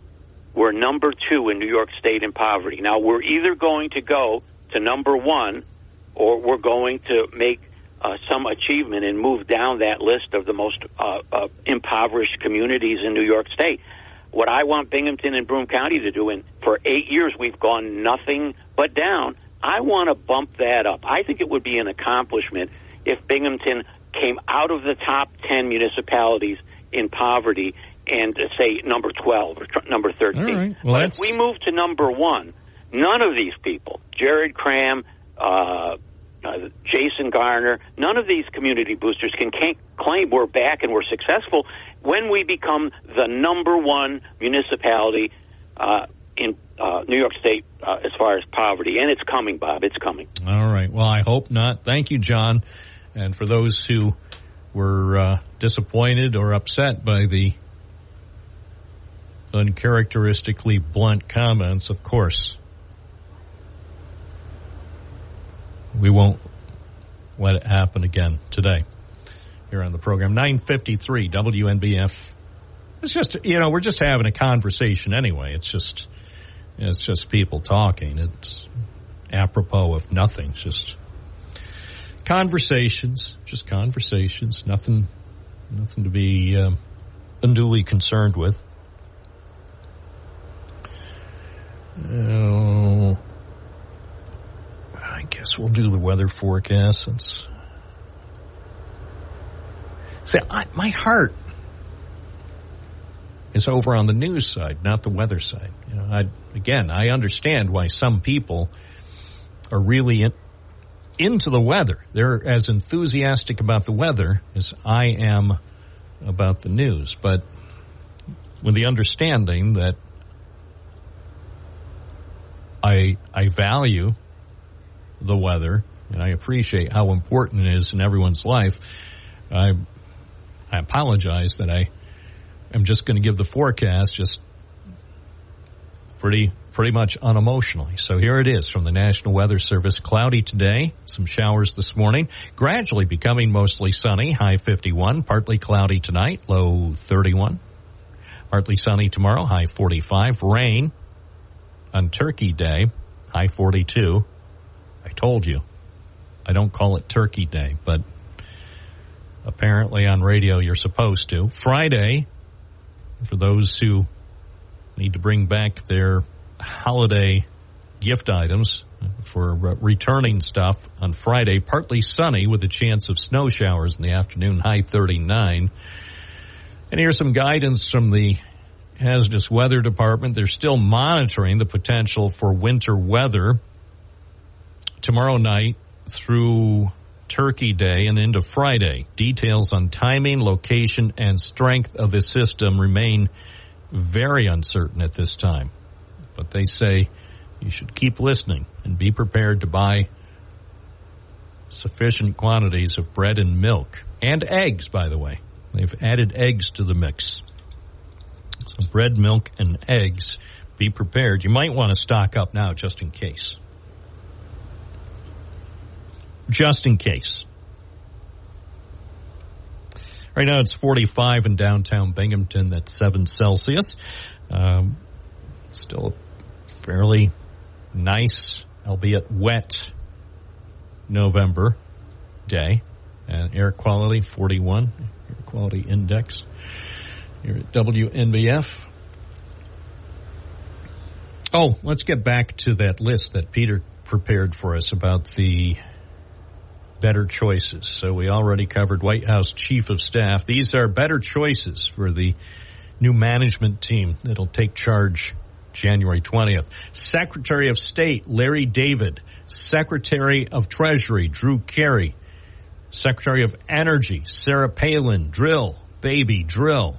we're number 2 in New York State in poverty. Now, we're either going to go to number 1 or we're going to make some achievement and move down that list of the most impoverished communities in New York State. What I want Binghamton and Broome County to do, and for 8 years we've gone nothing but down, I want to bump that up. I think it would be an accomplishment if Binghamton came out of the top 10 municipalities in poverty and, say, number 12 or number 13. All right. Well, but if we move to number 1, none of these people, Jared Cram, Jason Garner, none of these community boosters can claim we're back and we're successful when we become the number 1 municipality in New York State as far as poverty, and it's coming, Bob. It's coming. All right. Well, I hope not. Thank you, John. And for those who were disappointed or upset by the uncharacteristically blunt comments, of course, we won't let it happen again today here on the program. 9:53 WNBF. It's just, we're just having a conversation anyway. It's just people talking. It's apropos of nothing. It's just conversations. Nothing to be unduly concerned with. I guess we'll do the weather forecast. My heart is over on the news side, not the weather side. I understand why some people are really into the weather. They're as enthusiastic about the weather as I am about the news, but with the understanding that I value the weather and I appreciate how important it is in everyone's life. I apologize that I am just going to give the forecast just pretty much unemotionally. So here it is from the National Weather Service. Cloudy today, some showers this morning, gradually becoming mostly sunny, high 51, partly cloudy tonight, low 31. Partly sunny tomorrow, high 45. Rain on Turkey Day, high 42. I told you, I don't call it Turkey Day, but apparently on radio you're supposed to. Friday, for those who need to bring back their holiday gift items for returning stuff on Friday, partly sunny with a chance of snow showers in the afternoon, high 39. And here's some guidance from the Hazardous Weather Department. They're still monitoring the potential for winter weather tomorrow night through Turkey Day and into Friday. Details on timing, location, and strength of the system remain very uncertain at this time. But they say you should keep listening and be prepared to buy sufficient quantities of bread and milk. And eggs, by the way. They've added eggs to the mix. So bread, milk, and eggs. Be prepared. You might want to stock up now just in case. Just in case. Right now it's 45 in downtown Binghamton. That's 7 Celsius. Still a fairly nice, albeit wet, November day. And air quality 41. Air quality index here at WNBF. Oh, let's get back to that list that Peter prepared for us about the better choices. So we already covered White House Chief of Staff. These are better choices for the new management team that'll take charge January 20th. Secretary of State Larry David. Secretary of Treasury Drew Carey. Secretary of Energy Sarah Palin. Drill, baby, drill.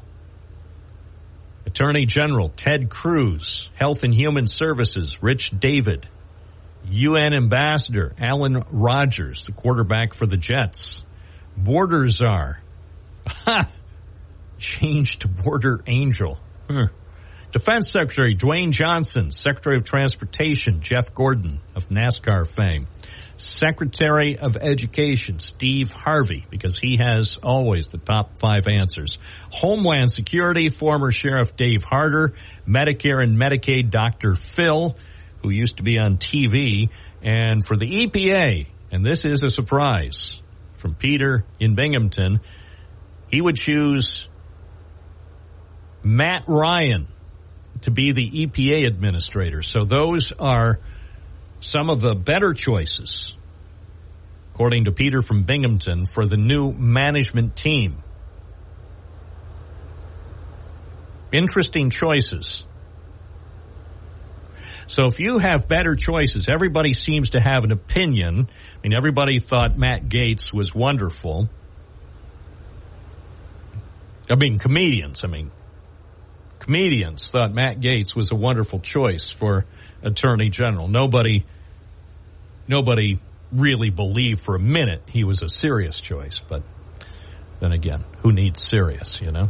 Attorney General Ted Cruz. Health and Human Services Rich David. UN Ambassador Alan Rogers, the quarterback for the Jets. Border Czar. Changed to Border Angel. Defense Secretary Dwayne Johnson. Secretary of Transportation Jeff Gordon of NASCAR fame. Secretary of Education Steve Harvey, because he has always the top 5 answers. Homeland Security former Sheriff Dave Harder. Medicare and Medicaid Dr. Phil, who used to be on TV. And for the EPA, and this is a surprise from Peter in Binghamton, he would choose Matt Ryan to be the EPA administrator. So those are some of the better choices, according to Peter from Binghamton, for the new management team. Interesting choices. So if you have better choices, everybody seems to have an opinion. I mean, everybody thought Matt Gaetz was wonderful. I mean, comedians. I mean, comedians thought Matt Gaetz was a wonderful choice for Attorney General. Nobody really believed for a minute he was a serious choice, but then again, who needs serious, you know?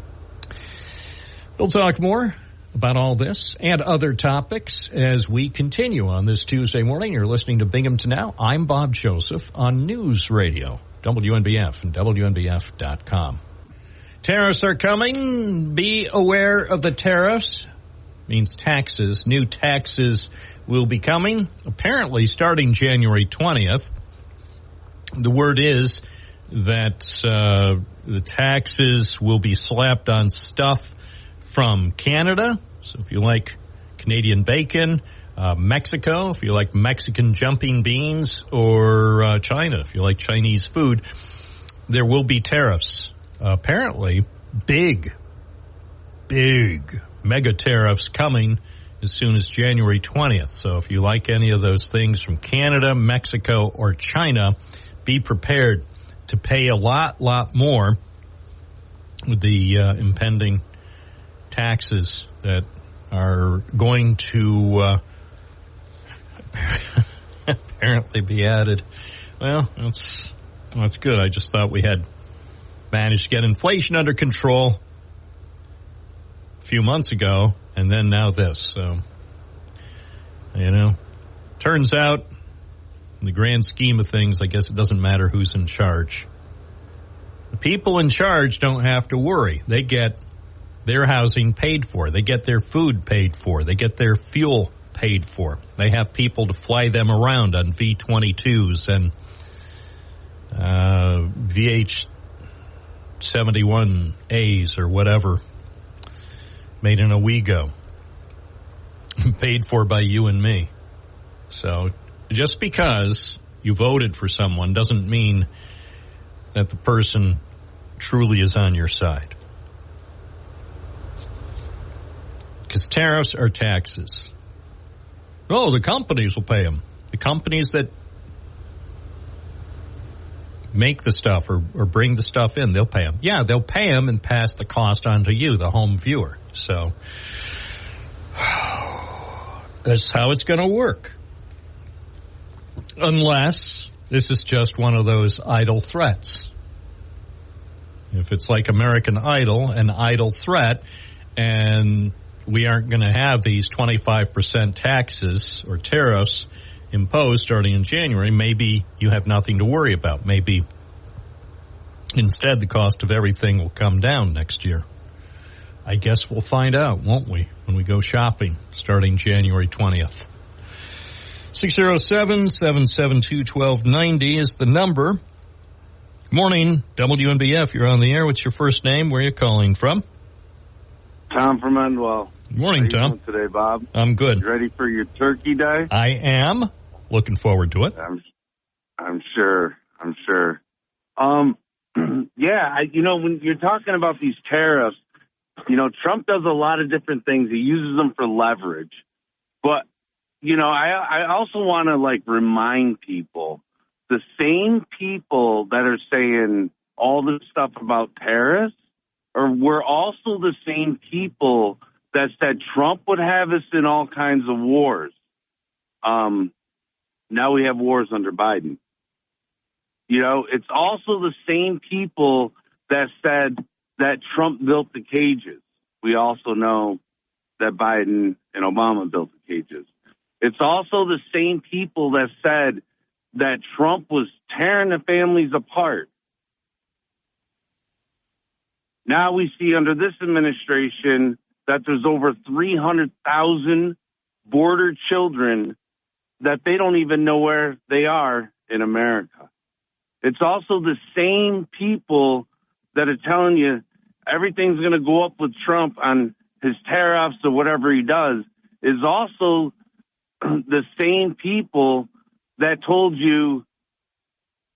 We'll talk more about all this and other topics as we continue on this Tuesday morning. You're listening to Binghamton Now. I'm Bob Joseph on News Radio, WNBF and WNBF.com. Tariffs are coming. Be aware of the tariffs. Means taxes. New taxes will be coming, apparently starting January 20th. The word is that the taxes will be slapped on stuff from Canada. So if you like Canadian bacon, Mexico, if you like Mexican jumping beans, or China, if you like Chinese food, there will be tariffs. Apparently, big mega tariffs coming as soon as January 20th. So if you like any of those things from Canada, Mexico, or China, be prepared to pay a lot more with the impending taxes that are going to apparently be added. Well, that's good. I just thought we had managed to get inflation under control a few months ago, and then now this. So, you know, turns out, in the grand scheme of things, I guess it doesn't matter who's in charge. The people in charge don't have to worry. They get their housing paid for. They get their food paid for. They get their fuel paid for. They have people to fly them around on V-22s and VH-71As or whatever, made in Owego, paid for by you and me. So just because you voted for someone doesn't mean that the person truly is on your side. Because tariffs are taxes. Oh, the companies will pay them. The companies that make the stuff or bring the stuff in, they'll pay them. Yeah, they'll pay them and pass the cost on to you, the home viewer. So that's how it's going to work. Unless this is just one of those idle threats. If it's like American Idol, an idle threat, and we aren't going to have these 25% taxes or tariffs imposed starting in January, maybe you have nothing to worry about. Maybe instead the cost of everything will come down next year. I guess we'll find out, won't we, when we go shopping starting January 20th. 607-772-1290 is the number. Good morning, WNBF. You're on the air. What's your first name? Where are you calling from? Tom from Endwell. Good morning, How you Tom. doing today, Bob? I'm good. You ready for your turkey day? I am. Looking forward to it. I'm sure. Yeah, when you're talking about these tariffs, Trump does a lot of different things. He uses them for leverage. But, I also want to, remind people, the same people that are saying all this stuff about tariffs were also the same people that said Trump would have us in all kinds of wars. Now we have wars under Biden. It's also the same people that said that Trump built the cages. We also know that Biden and Obama built the cages. It's also the same people that said that Trump was tearing the families apart. Now we see under this administration that there's over 300,000 border children that they don't even know where they are in America. It's also the same people that are telling you everything's going to go up with Trump on his tariffs or whatever he does, is also the same people that told you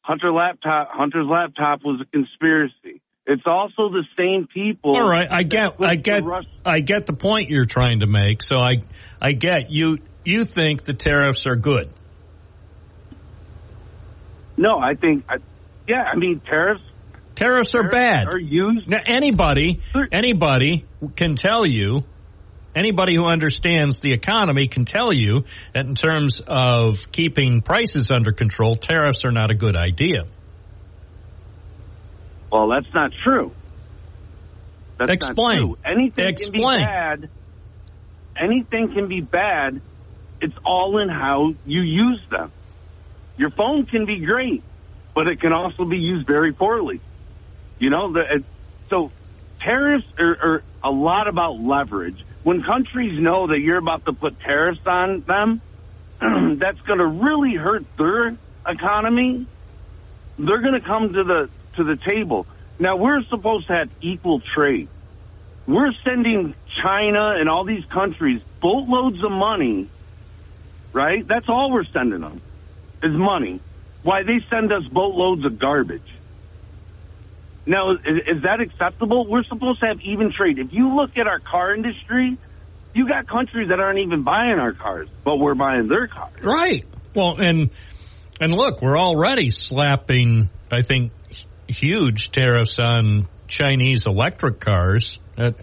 Hunter's laptop was a conspiracy. It's also the same people. All right, I get the point you're trying to make. So I get you think the tariffs are good. No, I think Tariffs are bad. Are used. Now, anybody can tell you Anybody who understands the economy can tell you that in terms of keeping prices under control, tariffs are not a good idea. Well, that's not true. That's Explain. not true. Anything Explain. can be bad. Anything can be bad. It's all in how you use them. Your phone can be great, but it can also be used very poorly. So tariffs are a lot about leverage. When countries know that you're about to put tariffs on them, that's going to really hurt their economy. They're going to come to the table. Now, we're supposed to have equal trade. We're sending China and all these countries boatloads of money, right? That's all we're sending them is money. Why they send us boatloads of garbage. Now, is that acceptable? We're supposed to have even trade. If you look at our car industry, you got countries that aren't even buying our cars, but we're buying their cars. Right. Well, and look, we're already slapping, I think, huge tariffs on Chinese electric cars. Let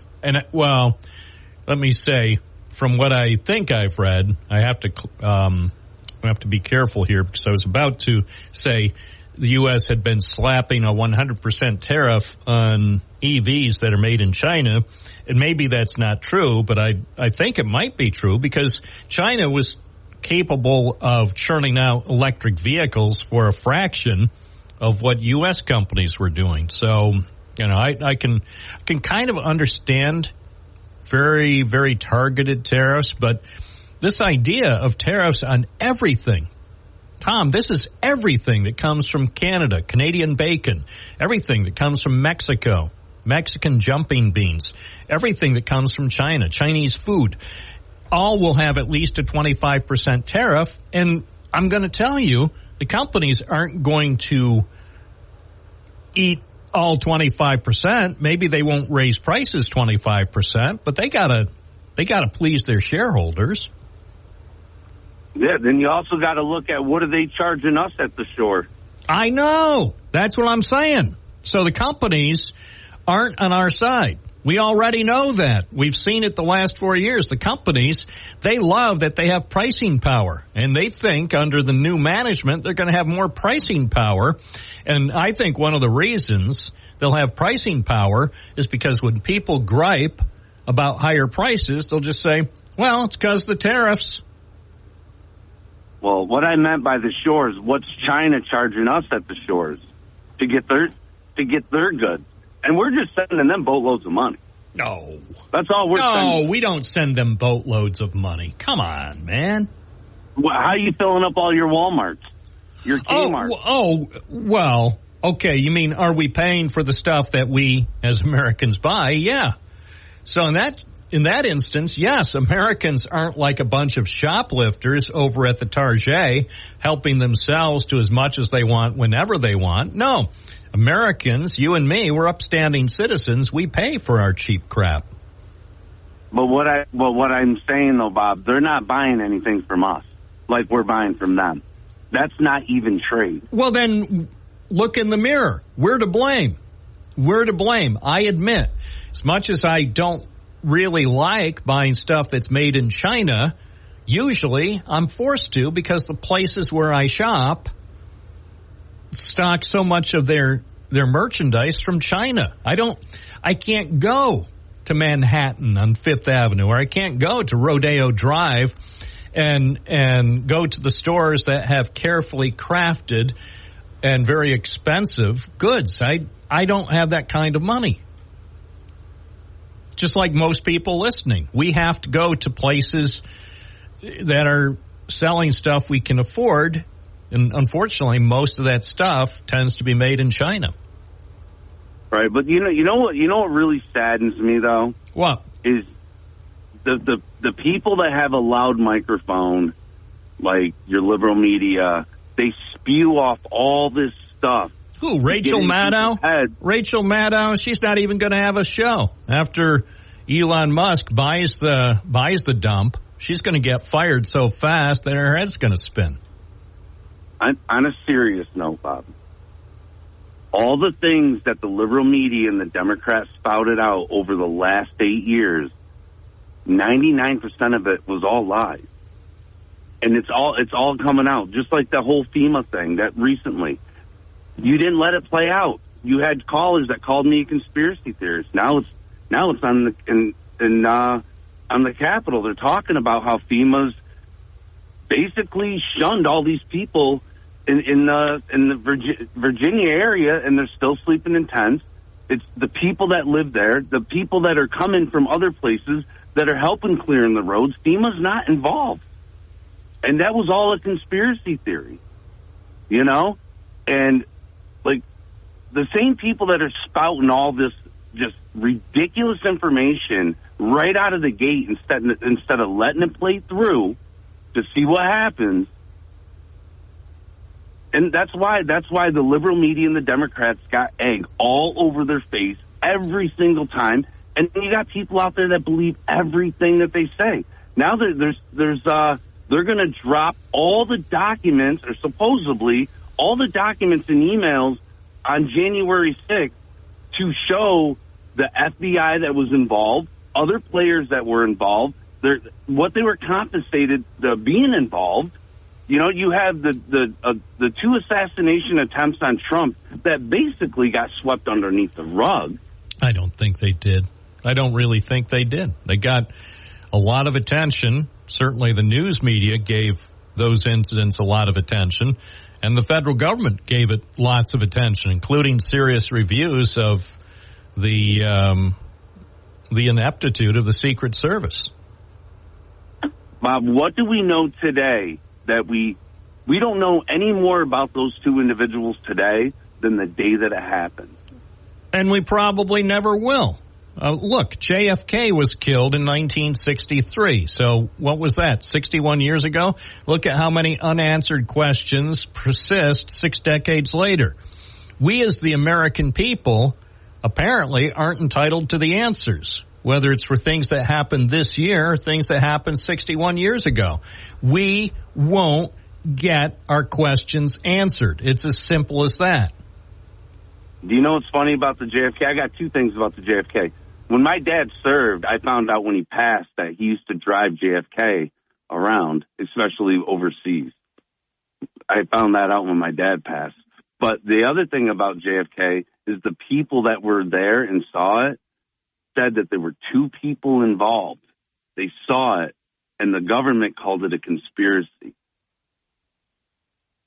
me say, from what I think I've read, I have to be careful here because I was about to say the U.S. had been slapping a 100% tariff on EVs that are made in China, and maybe that's not true, but I think it might be true because China was capable of churning out electric vehicles for a fraction of what U.S. companies were doing. So, I can kind of understand very, very targeted tariffs, but this idea of tariffs on everything, Tom, this is everything that comes from Canada, Canadian bacon, everything that comes from Mexico, Mexican jumping beans, everything that comes from China, Chinese food, all will have at least a 25% tariff. And I'm going to tell you, the companies aren't going to eat all 25%. Maybe they won't raise prices 25%, but they gotta please their shareholders. Yeah, then you also got to look at what are they charging us at the shore. I know. That's what I'm saying. So the companies aren't on our side. We already know that. We've seen it the last 4 years. The companies, they love that they have pricing power, and they think under the new management they're going to have more pricing power. And I think one of the reasons they'll have pricing power is because when people gripe about higher prices, they'll just say, well, it's because of the tariffs. Well, what I meant by the shores, what's China charging us at the shores to get their goods? And we're just sending them boatloads of money. No. That's all we're sending. No, we don't send them boatloads of money. Come on, man. Well, how are you filling up all your Walmarts, your Kmarts? Well, okay. You mean, are we paying for the stuff that we as Americans buy? Yeah. So in that instance, yes, Americans aren't like a bunch of shoplifters over at the Target helping themselves to as much as they want whenever they want. No. Americans, you and me, we're upstanding citizens. We pay for our cheap crap. But what I'm saying, though, Bob, they're not buying anything from us like we're buying from them. That's not even trade. Well, then look in the mirror. We're to blame. We're to blame. I admit, as much as I don't really like buying stuff that's made in China, usually I'm forced to because the places where I shop stock so much of their merchandise from China. I can't go to Manhattan on Fifth Avenue, or I can't go to Rodeo Drive and go to the stores that have carefully crafted and very expensive goods. I don't have that kind of money. Just like most people listening, we have to go to places that are selling stuff we can afford. And unfortunately, most of that stuff tends to be made in China. Right, but you know what really saddens me though? What? Is the people that have a loud microphone, like your liberal media, they spew off all this stuff. Who? Rachel Maddow? Rachel Maddow, she's not even going to have a show after Elon Musk buys the dump. She's going to get fired so fast that her head's going to spin. On a serious note, Bob, all the things that the liberal media and the Democrats spouted out over the last 8 years, 99% of it was all lies. And it's all coming out, just like the whole FEMA thing that recently. You didn't let it play out. You had callers that called me a conspiracy theorist. Now it's on the Capitol. They're talking about how FEMA's basically shunned all these people in the Virginia area, and they're still sleeping in tents. It's the people that live there, the people that are coming from other places that are helping clearing the roads. FEMA's not involved. And that was all a conspiracy theory, you know? And, like, the same people that are spouting all this just ridiculous information right out of the gate instead of letting it play through to see what happens. And that's why the liberal media and the Democrats got egg all over their face every single time. And you got people out there that believe everything that they say. Now they're going to drop all the documents, or supposedly all the documents and emails on January 6th to show the FBI that was involved, other players that were involved, what they were compensated being involved. You know, you have the two assassination attempts on Trump that basically got swept underneath the rug. I don't think they did. I don't really think they did. They got a lot of attention. Certainly the news media gave those incidents a lot of attention, and the federal government gave it lots of attention, including serious reviews of the ineptitude of the Secret Service. Bob, what do we know today that we don't know any more about those two individuals today than the day that it happened? And we probably never will. Look, JFK was killed in 1963. So what was that, 61 years ago? Look at how many unanswered questions persist 6 decades later. We as the American people apparently aren't entitled to the answers, whether it's for things that happened this year or things that happened 61 years ago. We won't get our questions answered. It's as simple as that. Do you know what's funny about the JFK? I got two things about the JFK. When my dad served, I found out when he passed that he used to drive JFK around, especially overseas. I found that out when my dad passed. But the other thing about JFK is the people that were there and saw it said that there were two people involved. They saw it, and the government called it a conspiracy.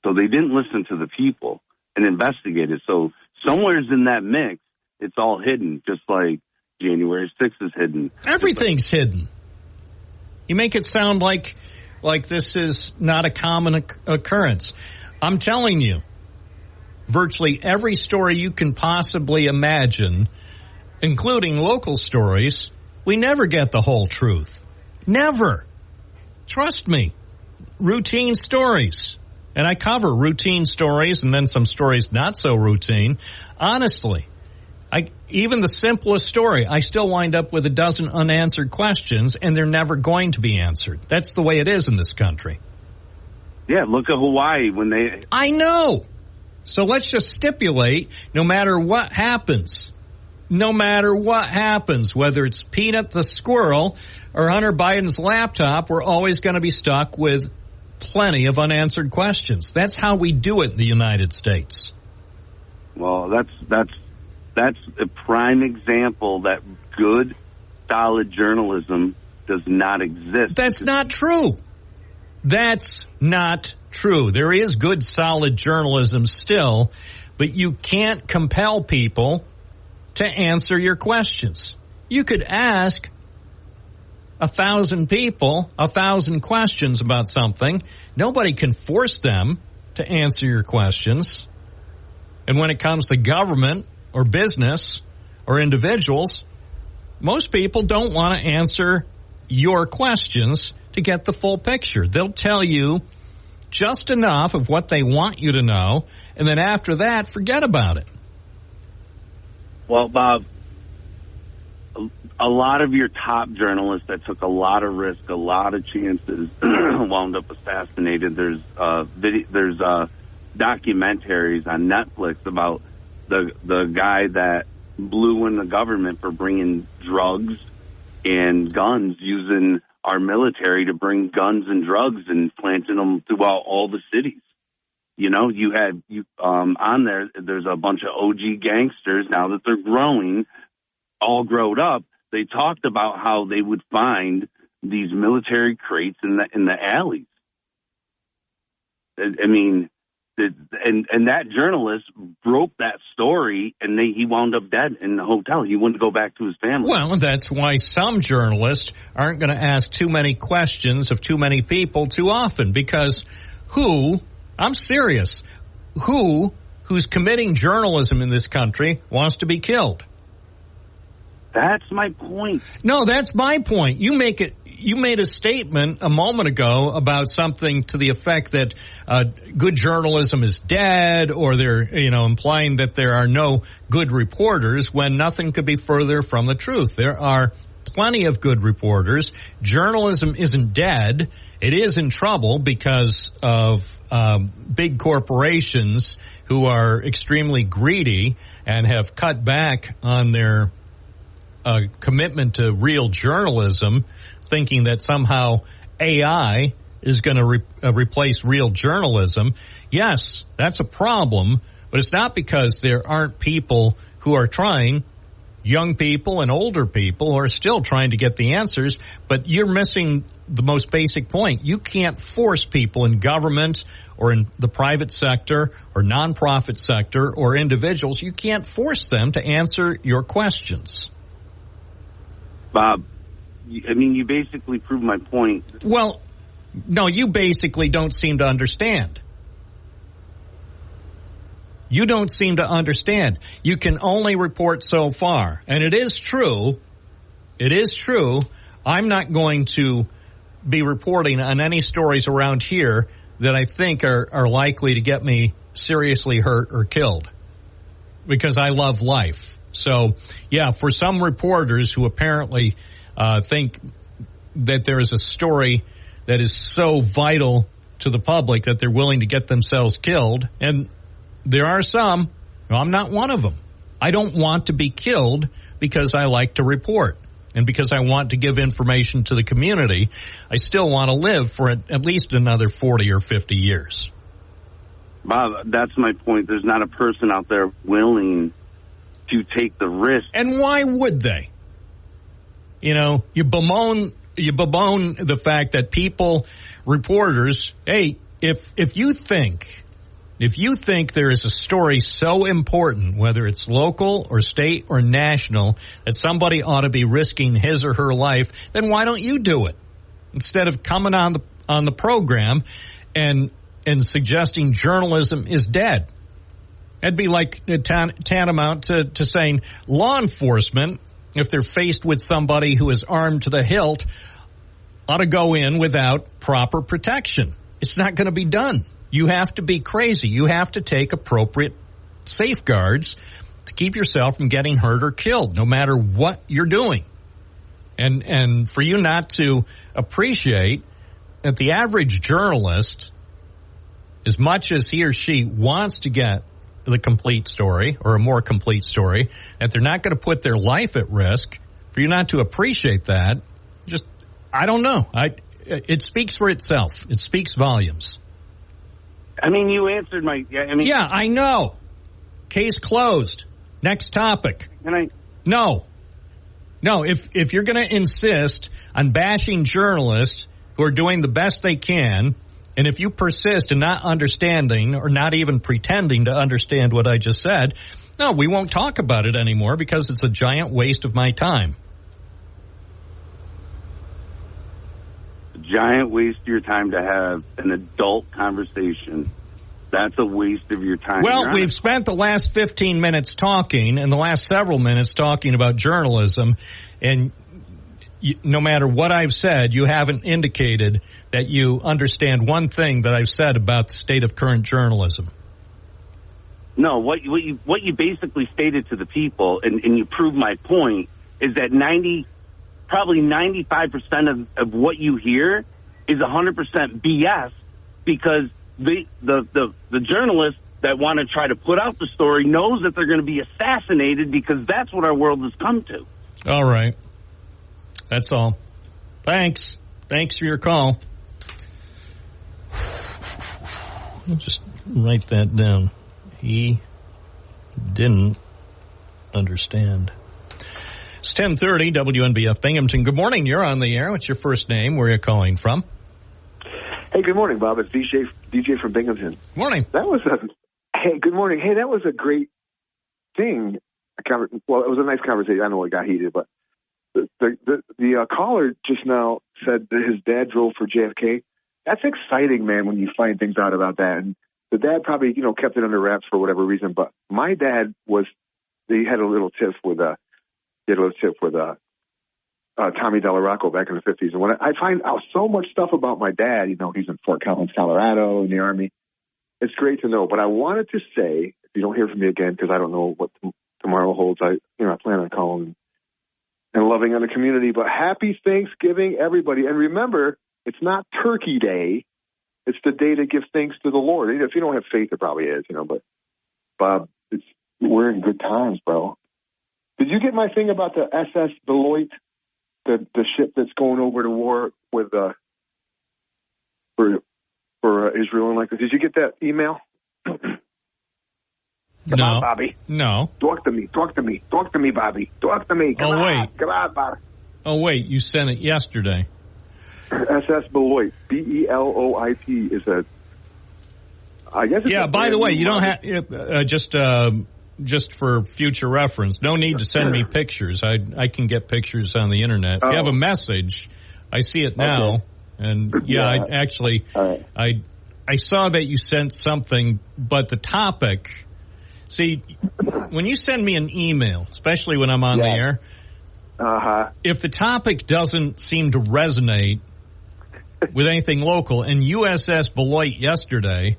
So they didn't listen to the people and investigate it. So somewhere's in that mix, it's all hidden, just like January 6th is hidden. Everything's hidden. You make it sound like this is not a common occurrence. I'm telling you, virtually every story you can possibly imagine, including local stories, we never get the whole truth. Never. Trust me. Routine stories. And I cover routine stories and then some stories not so routine. Honestly, even the simplest story, I still wind up with a dozen unanswered questions, and they're never going to be answered. That's the way it is in this country. Yeah, look at Hawaii when they... I know. So let's just stipulate, no matter what happens, whether it's Peanut the squirrel or Hunter Biden's laptop, we're always going to be stuck with plenty of unanswered questions. That's how we do it in the United States. Well, that's a prime example that good, solid journalism does not exist. That's not true. That's not true. There is good, solid journalism still, but you can't compel people to answer your questions. You could ask 1,000 people 1,000 questions about something. Nobody can force them to answer your questions. And when it comes to government or business or individuals, most people don't want to answer your questions to get the full picture. They'll tell you just enough of what they want you to know, and then after that, forget about it. Well, Bob, a lot of your top journalists that took a lot of risk, a lot of chances, wound up assassinated. There's documentaries on Netflix about the guy that blew in the government for bringing drugs and guns, using our military to bring guns and drugs and planting them throughout all the cities. You know, you had on there. There's a bunch of OG gangsters now that they're growing, all grown up. They talked about how they would find these military crates in the alleys. I mean, and that journalist broke that story, and he wound up dead in the hotel. He wouldn't go back to his family. Well, that's why some journalists aren't going to ask too many questions of too many people too often, because I'm serious, who's committing journalism in this country wants to be killed? That's my point. No, that's my point. You made a statement a moment ago about something to the effect that good journalism is dead, or they're, implying that there are no good reporters, when nothing could be further from the truth. There are plenty of good reporters. Journalism isn't dead. It is in trouble because of big corporations who are extremely greedy and have cut back on their commitment to real journalism, thinking that somehow AI is going to replace real journalism. Yes, that's a problem, but it's not because there aren't people who are trying, young people and older people who are still trying to get the answers, but you're missing the most basic point. You can't force people in government or in the private sector or nonprofit sector or individuals. You can't force them to answer your questions. Bob, I mean, you basically proved my point. Well, no, you basically don't seem to understand. You don't seem to understand. You can only report so far. And it is true, I'm not going to be reporting on any stories around here that I think are likely to get me seriously hurt or killed, because I love life. So, yeah, for some reporters who apparently think that there is a story that is so vital to the public that they're willing to get themselves killed, and there are some, I'm not one of them. I don't want to be killed because I like to report and because I want to give information to the community. I still want to live for at least another 40 or 50 years. Bob, that's my point. There's not a person out there willing to take the risk. And why would they? You bemoan the fact that people, reporters, hey, if you think there is a story so important, whether it's local or state or national, that somebody ought to be risking his or her life, then why don't you do it? Instead of coming on the program and suggesting journalism is dead. That'd be like tantamount to saying law enforcement, if they're faced with somebody who is armed to the hilt, ought to go in without proper protection. It's not going to be done. You have to be crazy. You have to take appropriate safeguards to keep yourself from getting hurt or killed, no matter what you're doing. And for you not to appreciate that the average journalist, as much as he or she wants to get the complete story or a more complete story, that they're not going to put their life at risk, for you not to appreciate that, just, I don't know. It speaks for itself. It speaks volumes. I mean, you answered my... Yeah, I know. Case closed. Next topic. No, if you're going to insist on bashing journalists who are doing the best they can, and if you persist in not understanding or not even pretending to understand what I just said, no, we won't talk about it anymore because it's a giant waste of my time. A giant waste of your time to have an adult conversation. That's a waste of your time. Well, we've spent the last 15 minutes talking and the last several minutes talking about journalism, and no matter what I've said, you haven't indicated that you understand one thing that I've said about the state of current journalism. No, what you basically stated to the people, and you proved my point, is that probably 95% of what you hear is 100% BS, because the journalists that want to try to put out the story knows that they're going to be assassinated, because that's what our world has come to. All right. That's all. Thanks. Thanks for your call. I'll just write that down. He didn't understand. It's 10:30, WNBF Binghamton. Good morning. You're on the air. What's your first name? Where are you calling from? Hey, good morning, Bob. It's DJ from Binghamton. Morning. Hey, good morning. Hey, that was a great thing. Well, it was a nice conversation. I know it got heated, but the caller just now said that his dad drove for JFK. That's exciting, man, when you find things out about that. And the dad probably, kept it under wraps for whatever reason. But my dad he had a little tiff with Tommy Delarocco back in the 50s. And when I find out so much stuff about my dad, he's in Fort Collins, Colorado, in the Army. It's great to know. But I wanted to say, if you don't hear from me again, because I don't know what tomorrow holds, I plan on calling and loving on the community. But happy Thanksgiving, everybody. And remember, it's not Turkey Day. It's the day to give thanks to the Lord. If you don't have faith, it probably is, But, Bob, we're in good times, bro. Did you get my thing about the SS Beloit, the ship that's going over to war with for Israel and like that? Did you get that email? Come on, Bobby. No. Talk to me, Bobby. Talk to me. Come on, Bobby. Oh, wait, you sent it yesterday. SS Beloit, Beloit is I guess it's by the way, you don't have, just for future reference, no need to send me pictures. I can get pictures on the internet. If you have a message, I see it now. Okay. And I saw that you sent something, but the topic, see, when you send me an email, especially when I'm on the air, if the topic doesn't seem to resonate with anything local, and USS Beloit yesterday,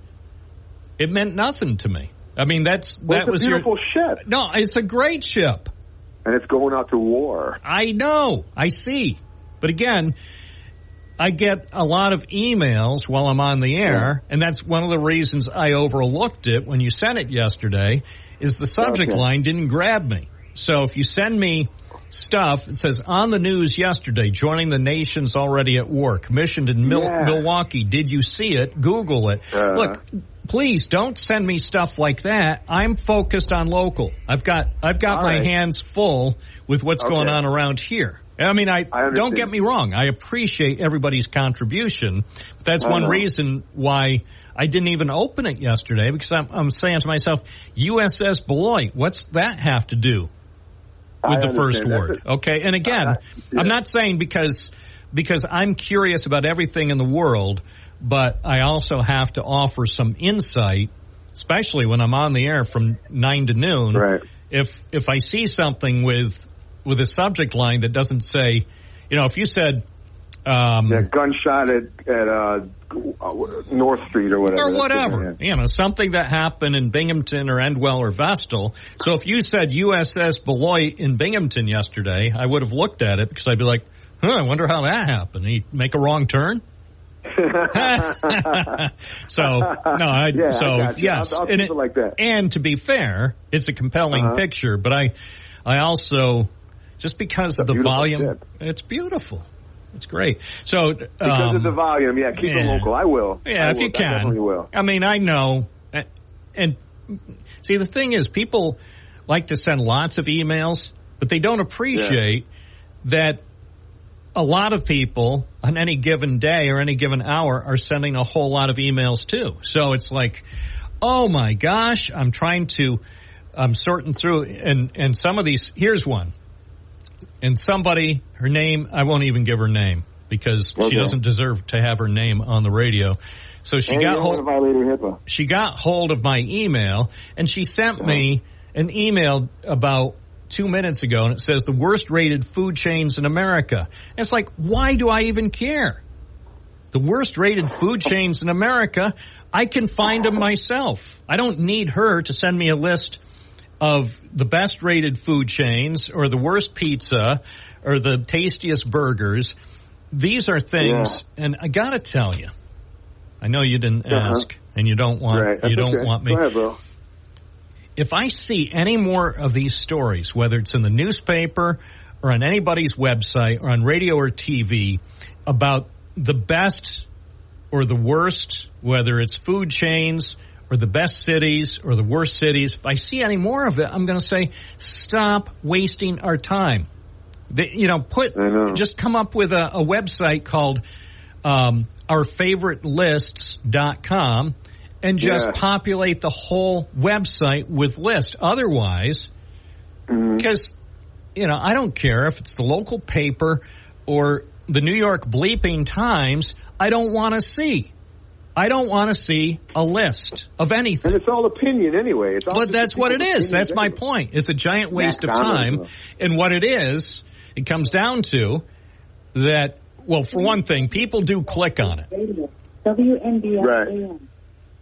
it meant nothing to me. I mean, that was a beautiful ship. No, it's a great ship. And it's going out to war. I know. I see. But again, I get a lot of emails while I'm on the air, and that's one of the reasons I overlooked it when you sent it yesterday, is the subject line didn't grab me. So if you send me stuff, it says, on the news yesterday, joining the nations already at war, commissioned in Milwaukee. Did you see it? Google it. Look, please don't send me stuff like that. I'm focused on local. I've got my hands full with what's going on around here. I mean, I don't get me wrong. I appreciate everybody's contribution. But that's one reason why I didn't even open it yesterday, because I'm saying to myself, USS Beloit, what's that have to do with the first word? Okay, and again, I'm not saying because I'm curious about everything in the world, but I also have to offer some insight, especially when I'm on the air from 9 to noon. Right. If I see something with a subject line that doesn't say, if you said gunshot at North Street or whatever. Something that happened in Binghamton or Endwell or Vestal. So if you said USS Beloit in Binghamton yesterday, I would have looked at it because I'd be like, I wonder how that happened. Did he make a wrong turn? Yes, I'll keep it like that. And to be fair, it's a compelling picture, but I also, just because of the volume, it's beautiful. It's great. So because of the volume, keep it local. I will. Yeah, if you can. I definitely will. I mean, I know. And see, the thing is, people like to send lots of emails, but they don't appreciate that a lot of people on any given day or any given hour are sending a whole lot of emails too. So it's like, oh my gosh, I'm sorting through, and some of these, here's one. And somebody, her name, I won't even give her name because she doesn't deserve to have her name on the radio. So she got hold of my email, and she sent me an email about 2 minutes ago, and it says the worst rated food chains in America. And it's like, why do I even care? The worst rated food chains in America, I can find them myself. I don't need her to send me a list of the best rated food chains or the worst pizza or the tastiest burgers. These are things, and I gotta tell you, I know you didn't ask, and you don't want want me. Go ahead, bro. If I see any more of these stories, whether it's in the newspaper or on anybody's website or on radio or TV about the best or the worst, whether it's food chains or the best cities or the worst cities, if I see any more of it, I'm going to say, stop wasting our time. Just come up with a website called ourfavoritelists.com and just populate the whole website with lists. Otherwise, because, I don't care if it's the local paper or the New York Bleeping Times, I don't want to see. I don't want to see a list of anything. And it's all opinion anyway. But that's what it is. That's my point. It's a giant waste of time. And what it is, it comes down to that, well, for one thing, people do click on it. WNBF.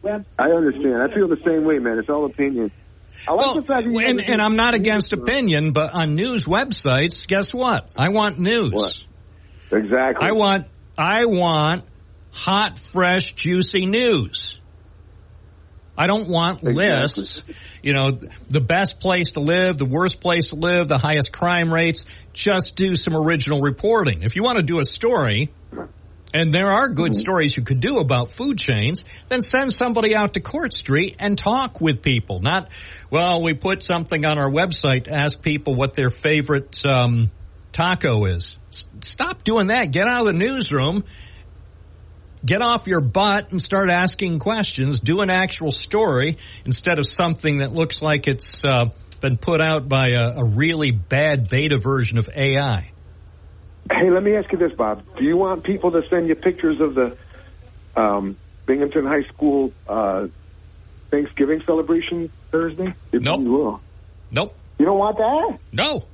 Right. I understand. I feel the same way, man. It's all opinion. And I'm not against opinion, but on news websites, guess what? I want news. What? Exactly. I want hot, fresh, juicy news. I don't want lists, the best place to live, the worst place to live, the highest crime rates. Just do some original reporting. If you want to do a story, and there are good stories you could do about food chains, then send somebody out to Court Street and talk with people. Not, we put something on our website to ask people what their favorite taco is. Stop doing that. Get out of the newsroom. Get off your butt and start asking questions. Do an actual story instead of something that looks like it's been put out by a really bad beta version of AI. Hey, let me ask you this, Bob. Do you want people to send you pictures of the Binghamton High School Thanksgiving celebration Thursday? Nope. Nope. You don't want that? No.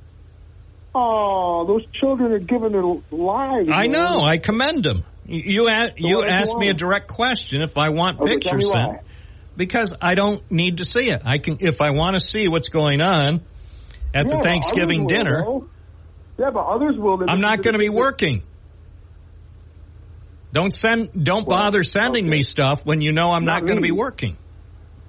Oh, those children are giving their lives. I know. I commend them. You asked me a direct question if I want pictures sent. Because I don't need to see it. If I want to see what's going on at the Thanksgiving dinner. Yeah, but others will. I'm not going to be working. Don't bother sending me stuff when you know I'm not going to be working.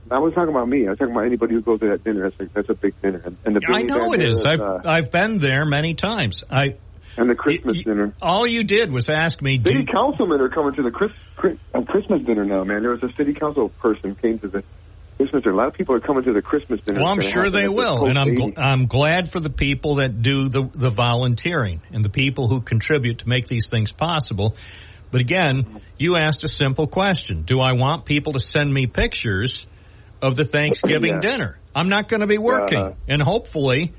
I was talking about me. I was talking about anybody who goes to that dinner. That's a big dinner. And the I know it is. I've been there many times. And the Christmas dinner. All you did was ask me. City councilmen are coming to the Christmas dinner now, man. There was a city council person came to the Christmas dinner. A lot of people are coming to the Christmas dinner. Well, I'm sure they will, and I'm glad for the people that do the volunteering and the people who contribute to make these things possible. But again, you asked a simple question: do I want people to send me pictures of the Thanksgiving dinner? I'm not going to be working, and hopefully,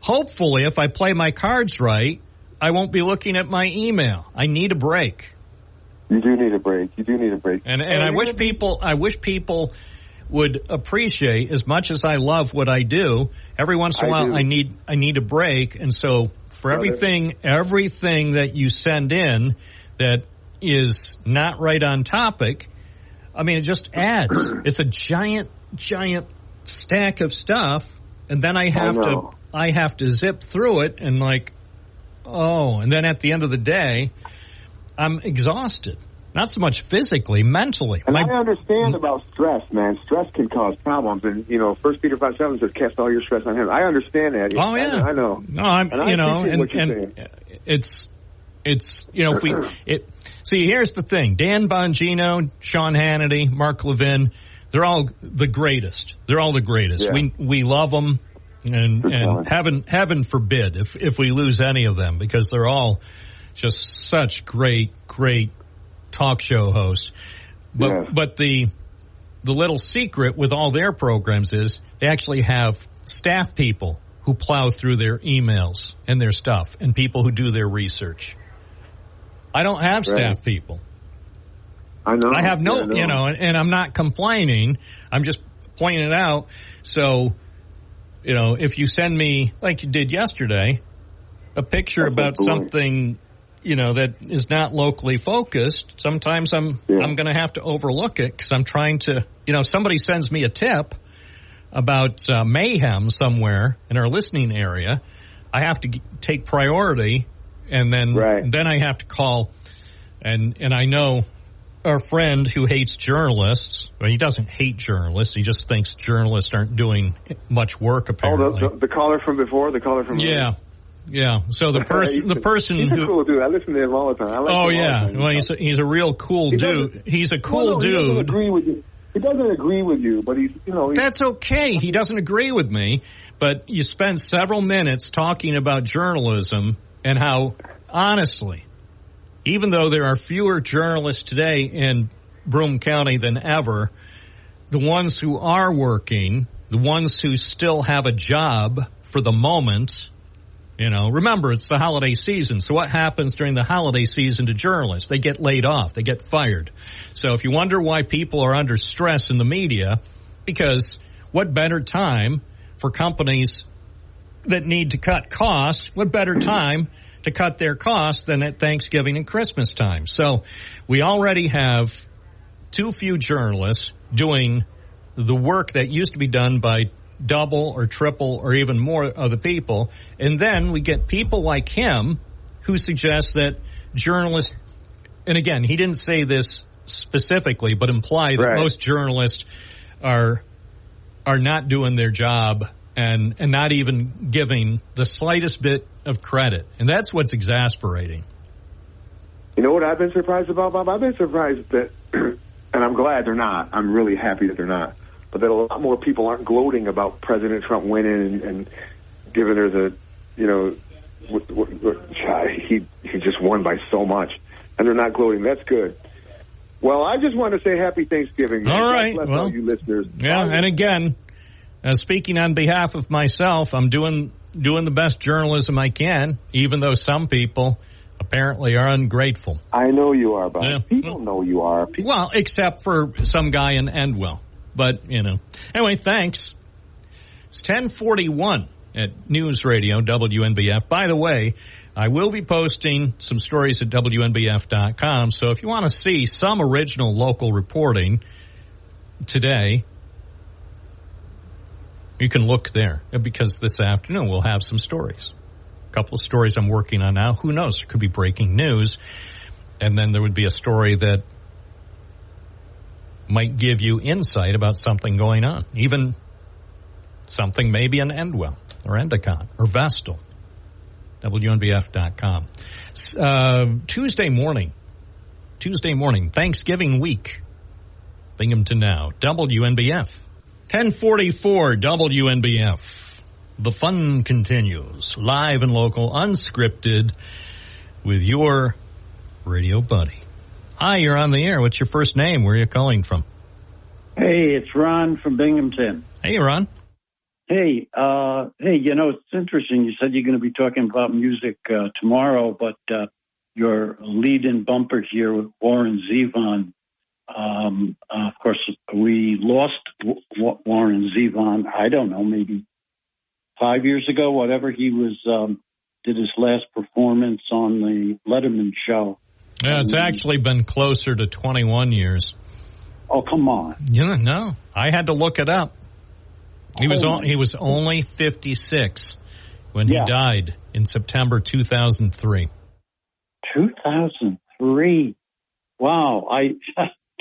if I play my cards right, I won't be looking at my email. I need a break. You do need a break. And I wish people would appreciate, as much as I love what I do, every once in a while I need a break. And so for everything that you send in that is not right on topic, I mean, it just adds. It's a giant stack of stuff, and then I have to zip through it and and then at the end of the day, I'm exhausted. Not so much physically, mentally. And I understand about stress, man. Stress can cause problems. And, 1 Peter 5:7 says, cast all your stress on him. I understand that. Oh, yeah. I know. No, see, here's the thing. Dan Bongino, Sean Hannity, Mark Levin, they're all the greatest. Yeah. We love them. And heaven forbid if we lose any of them, because they're all just such great talk show hosts. But the little secret with all their programs is they actually have staff people who plow through their emails and their stuff, and people who do their research. I don't have staff people. I know. I have no, and I'm not complaining. I'm just pointing it out. So, if you send me, like you did yesterday, a picture about something, that is not locally focused, sometimes I'm going to have to overlook it because I'm trying to, somebody sends me a tip about mayhem somewhere in our listening area, I have to take priority, and then I have to call, and I know our friend who hates journalists. Well, he doesn't hate journalists. He just thinks journalists aren't doing much work, apparently. Oh, the caller from before? Yeah. So the person he's who a cool dude. I listen to him all the time. I like him all the time. Well, he's a real cool dude. He's a cool dude. He doesn't agree with you. He doesn't agree with you, but he's That's okay. He doesn't agree with me, but you spend several minutes talking about journalism and how, honestly, even though there are fewer journalists today in Broome County than ever, the ones who are working, the ones who still have a job for the moment, remember, it's the holiday season. So what happens during the holiday season to journalists? They get laid off. They get fired. So if you wonder why people are under stress in the media, because what better time for companies that need to cut costs, what better time to cut their costs than at Thanksgiving and Christmas time? So we already have too few journalists doing the work that used to be done by double or triple or even more of the people. And then we get people like him who suggest that journalists, and again, he didn't say this specifically, but imply that most journalists are not doing their job and not even giving the slightest bit of credit. And that's what's exasperating. You know what I've been surprised about, Bob? I've been surprised that, and I'm glad they're not. I'm really happy that they're not. But that a lot more people aren't gloating about President Trump winning and giving her the, he just won by so much. And they're not gloating. That's good. Well, I just want to say happy Thanksgiving. Man. All right. Well, all you listeners. Yeah, and again, speaking on behalf of myself, I'm doing the best journalism I can, even though some people apparently are ungrateful. I know you are, Bob. Yeah. People know you are. Well, except for some guy in Endwell. But, Anyway, thanks. It's 10:41 at News Radio WNBF. By the way, I will be posting some stories at WNBF.com. So if you want to see some original local reporting today, you can look there. Because this afternoon we'll have some stories. A couple of stories I'm working on now. Who knows? There could be breaking news. And then there would be a story that might give you insight about something going on. Even something maybe in Endwell or Endicott or Vestal. WNBF.com. Tuesday morning, Thanksgiving week. Binghamton Now, WNBF. 1044 WNBF. The fun continues. Live and local, unscripted, with your radio buddy. Hi, you're on the air. What's your first name? Where are you calling from? Hey, it's Ron from Binghamton. Hey, Ron. Hey, it's interesting. You said you're going to be talking about music tomorrow, but your lead-in bumper here with Warren Zevon. Of course, we lost Warren Zevon, I don't know, maybe 5 years ago, whatever. He did his last performance on the Letterman show. Yeah, it's actually been closer to 21 years. Oh, come on. No. I had to look it up. He was only 56 when he died in September 2003. 2003. Wow.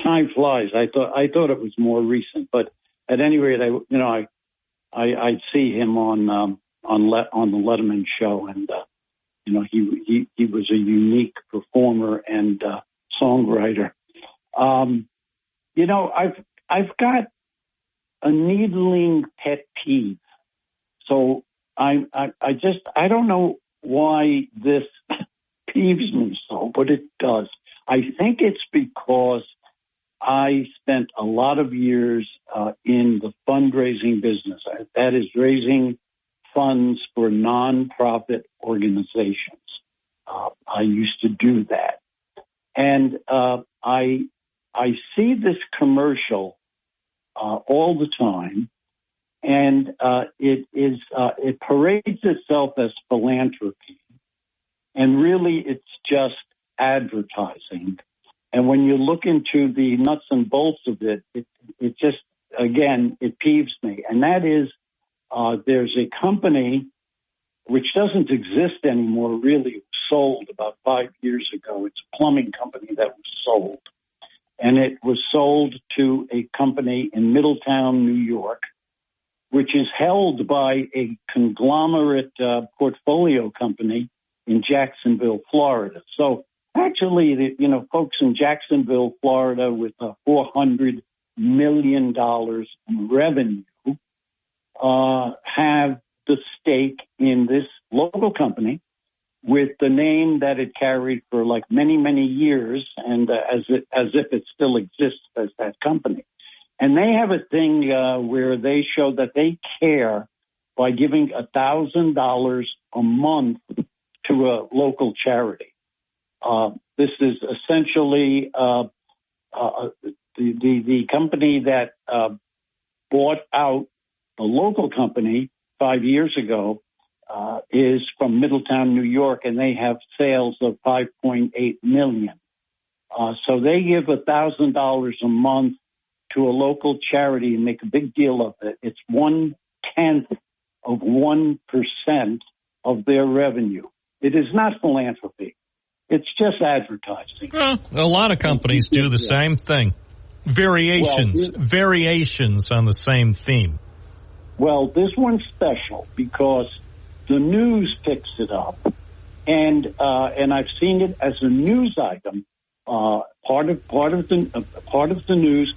Time flies. I thought it was more recent, but at any rate, I'd see him on the Letterman show, and he was a unique performer and songwriter. I've got a needling pet peeve. So I don't know why this peeves me so, but it does. I think it's because I spent a lot of years in the fundraising business. That is, raising funds for nonprofit organizations. I used to do that. And I see this commercial all the time, and it parades itself as philanthropy, and really it's just advertising. And when you look into the nuts and bolts of it, it just, again, it peeves me. And that is, there's a company which doesn't exist anymore, really. It was sold about 5 years ago. It's a plumbing company that was sold. And it was sold to a company in Middletown, New York. which is held by a conglomerate portfolio company in Jacksonville, Florida. So actually, folks in Jacksonville, Florida, with $400 million in revenue, have the stake in this local company with the name that it carried for like many, many years, and as if it still exists as that company. And they have a thing where they show that they care by giving $1,000 a month to a local charity. This is essentially the company that bought out the local company 5 years ago is from Middletown, New York, and they have sales of $5.8 million. So they give $1,000 a month to a local charity and make a big deal of it. It's 1/10 of 1% of their revenue. It is not philanthropy. It's just advertising. Well, a lot of companies do the same thing. Variations on the same theme. Well, this one's special because the news picks it up, and I've seen it as a news item. Part of the news.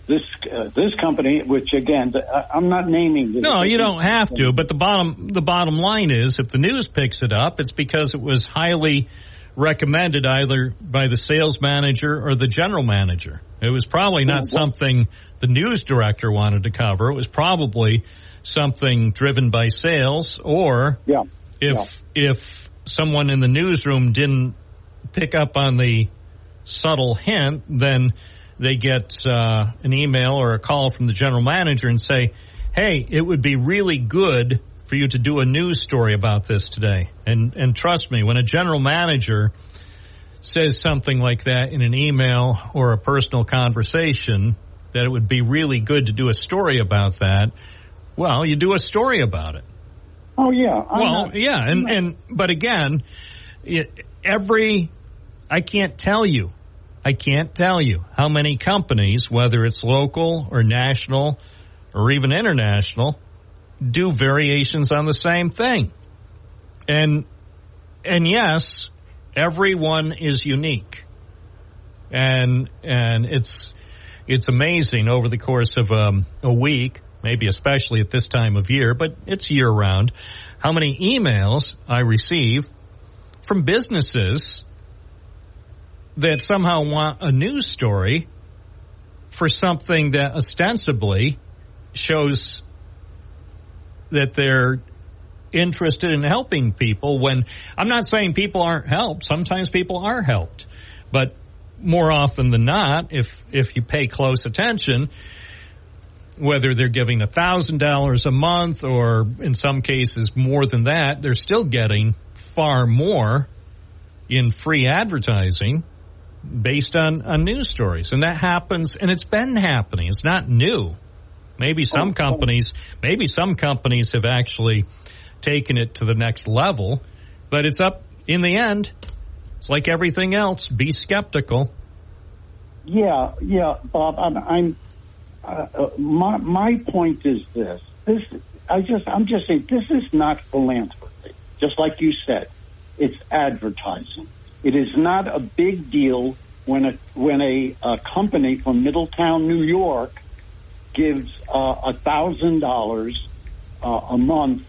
This company, which again, I'm not naming this. No, you don't have to. But the bottom line is, if the news picks it up, it's because it was highly recommended either by the sales manager or the general manager. It was probably not something the news director wanted to cover. It was probably something driven by sales, or if someone in the newsroom didn't pick up on the subtle hint, then they get an email or a call from the general manager and say, hey, it would be really good for you to do a news story about this today. And trust me, when a general manager says something like that in an email or a personal conversation, that it would be really good to do a story about that, well, you do a story about it. Oh, yeah. But again, I can't tell you how many companies, whether it's local or national or even international, do variations on the same thing. And yes, everyone is unique. And it's amazing over the course of a week, maybe especially at this time of year, but it's year round, how many emails I receive from businesses that somehow want a news story for something that ostensibly shows that they're interested in helping people, when I'm not saying people aren't helped. Sometimes people are helped. But more often than not, if you pay close attention, whether they're giving $1,000 a month or in some cases more than that, they're still getting far more in free advertising based on news stories. And that happens, and it's been happening. It's not new. Maybe some companies have actually taken it to the next level, but it's up in the end. It's like everything else. Be skeptical. Yeah, Bob. My point is this. I'm just saying this is not philanthropy. Just like you said, it's advertising. It is not a big deal when a company from Middletown, New York, gives $1,000 a month.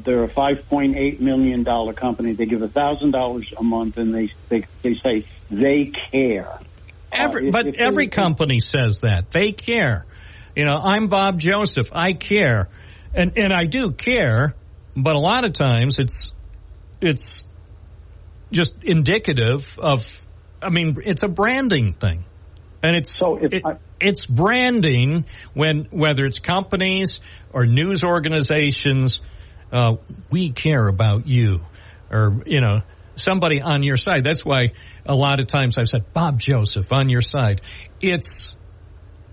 They're a $5.8 million company. They give $1,000 a month, and they say they care. Every company says that. They care. I'm Bob Joseph. I care. And I do care, but a lot of times it's just indicative of, it's a branding thing. And it's branding whether it's companies or news organizations, we care about you, or, somebody on your side. That's why a lot of times I've said, Bob Joseph on your side. It's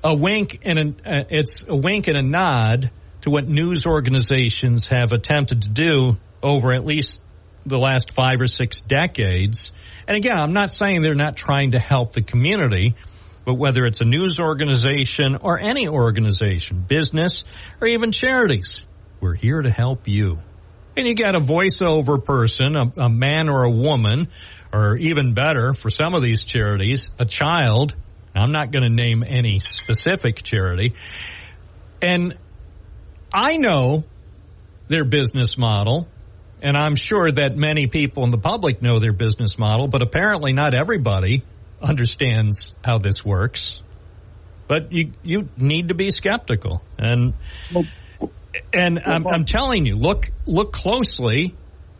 a wink and a nod to what news organizations have attempted to do over at least the last 5 or 6 decades. And again, I'm not saying they're not trying to help the community, But whether it's a news organization or any organization, business, or even charities, we're here to help you. And you got a voiceover person, a man or a woman, or even better, for some of these charities, a child. I'm not going to name any specific charity. And I know their business model, and I'm sure that many people in the public know their business model, but apparently not everybody understands how this works. But you need to be skeptical. And I'm telling you, look closely,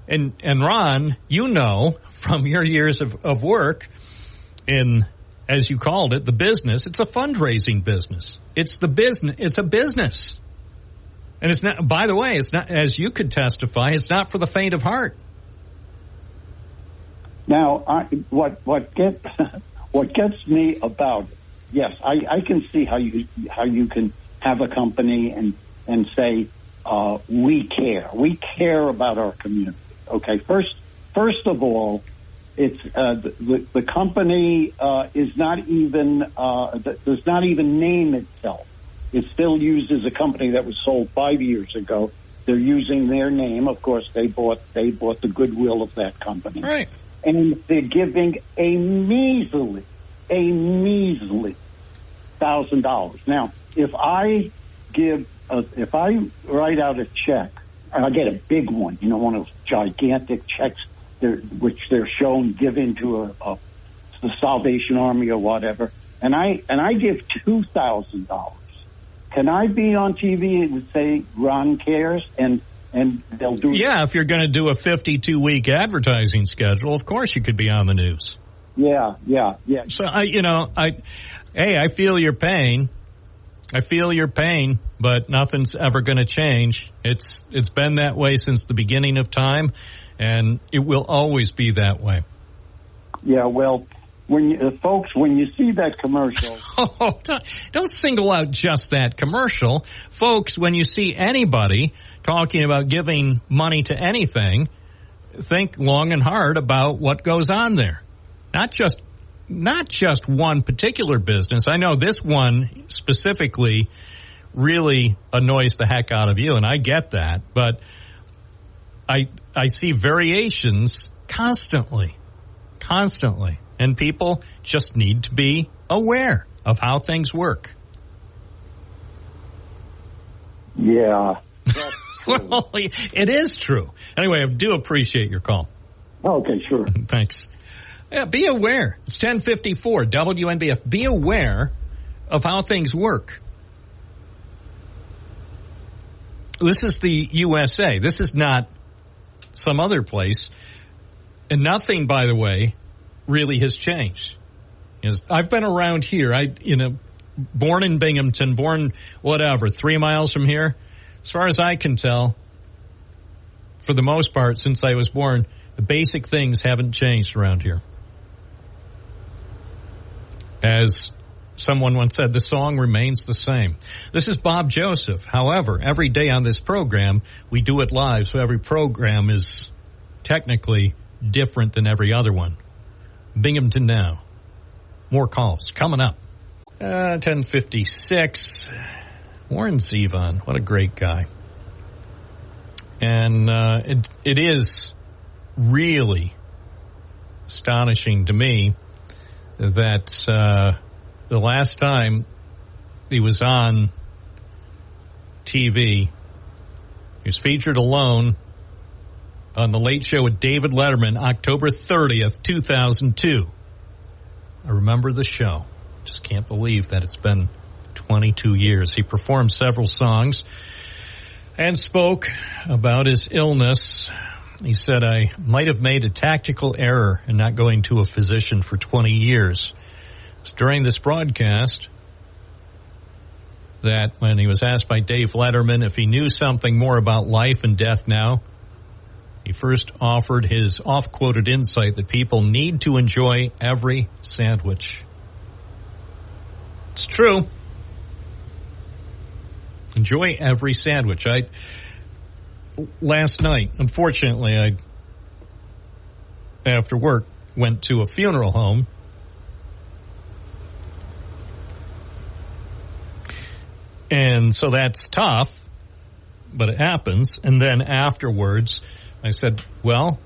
and Ron, you know from your years of work in, as you called it, the business. It's a fundraising business. It's the business. It's a business. And it's not, by the way, it's not, as you could testify, it's not for the faint of heart. Now, what gets me about it, yes, I can see how you can have a company and say, we care about our community. Okay, first of all, it's the company is not even does not even name itself. It's still used as a company that was sold 5 years ago. They're using their name. Of course, they bought the goodwill of that company, right? And they're giving a measly $1,000. Now, if I write out a check, and I get a big one, one of those gigantic checks, which they're shown given to the Salvation Army or whatever, and I give $2,000. Can I be on TV and say Ron cares and they'll do? Yeah, if you're going to do a 52-week advertising schedule, of course you could be on the news. Yeah. So I feel your pain. But nothing's ever going to change. It's been that way since the beginning of time, and it will always be that way. Yeah, well, when you see that commercial, don't single out just that commercial, folks. When you see anybody talking about giving money to anything, think long and hard about what goes on there. Not just one particular business. I know this one specifically really annoys the heck out of you, and I get that, but I see variations constantly, and people just need to be aware of how things work. Yeah. Well, it is true. Anyway, I do appreciate your call. Okay, sure. Thanks. Yeah, be aware. It's 1054 WNBF. Be aware of how things work. This is the USA. This is not some other place. And nothing, by the way, really has changed. I've been around here. Born in Binghamton, born 3 miles from here. As far as I can tell, for the most part, since I was born, the basic things haven't changed around here. As someone once said, the song remains the same. This is Bob Joseph. However, every day on this program, we do it live, so every program is technically different than every other one. Binghamton Now. More calls coming up. 10:56. Warren Zevon, what a great guy. And it is really astonishing to me that the last time he was on TV, he was featured alone on The Late Show with David Letterman, October 30th, 2002. I remember the show. Just can't believe that it's been 22 years. He performed several songs and spoke about his illness. He said, I might have made a tactical error in not going to a physician for 20 years. It's during this broadcast that when he was asked by Dave Letterman if he knew something more about life and death now, he first offered his oft-quoted insight that people need to enjoy every sandwich. It's true. Enjoy every sandwich. Last night, unfortunately, I, after work, went to a funeral home And so that's tough, but it happens. And then afterwards, I said, well,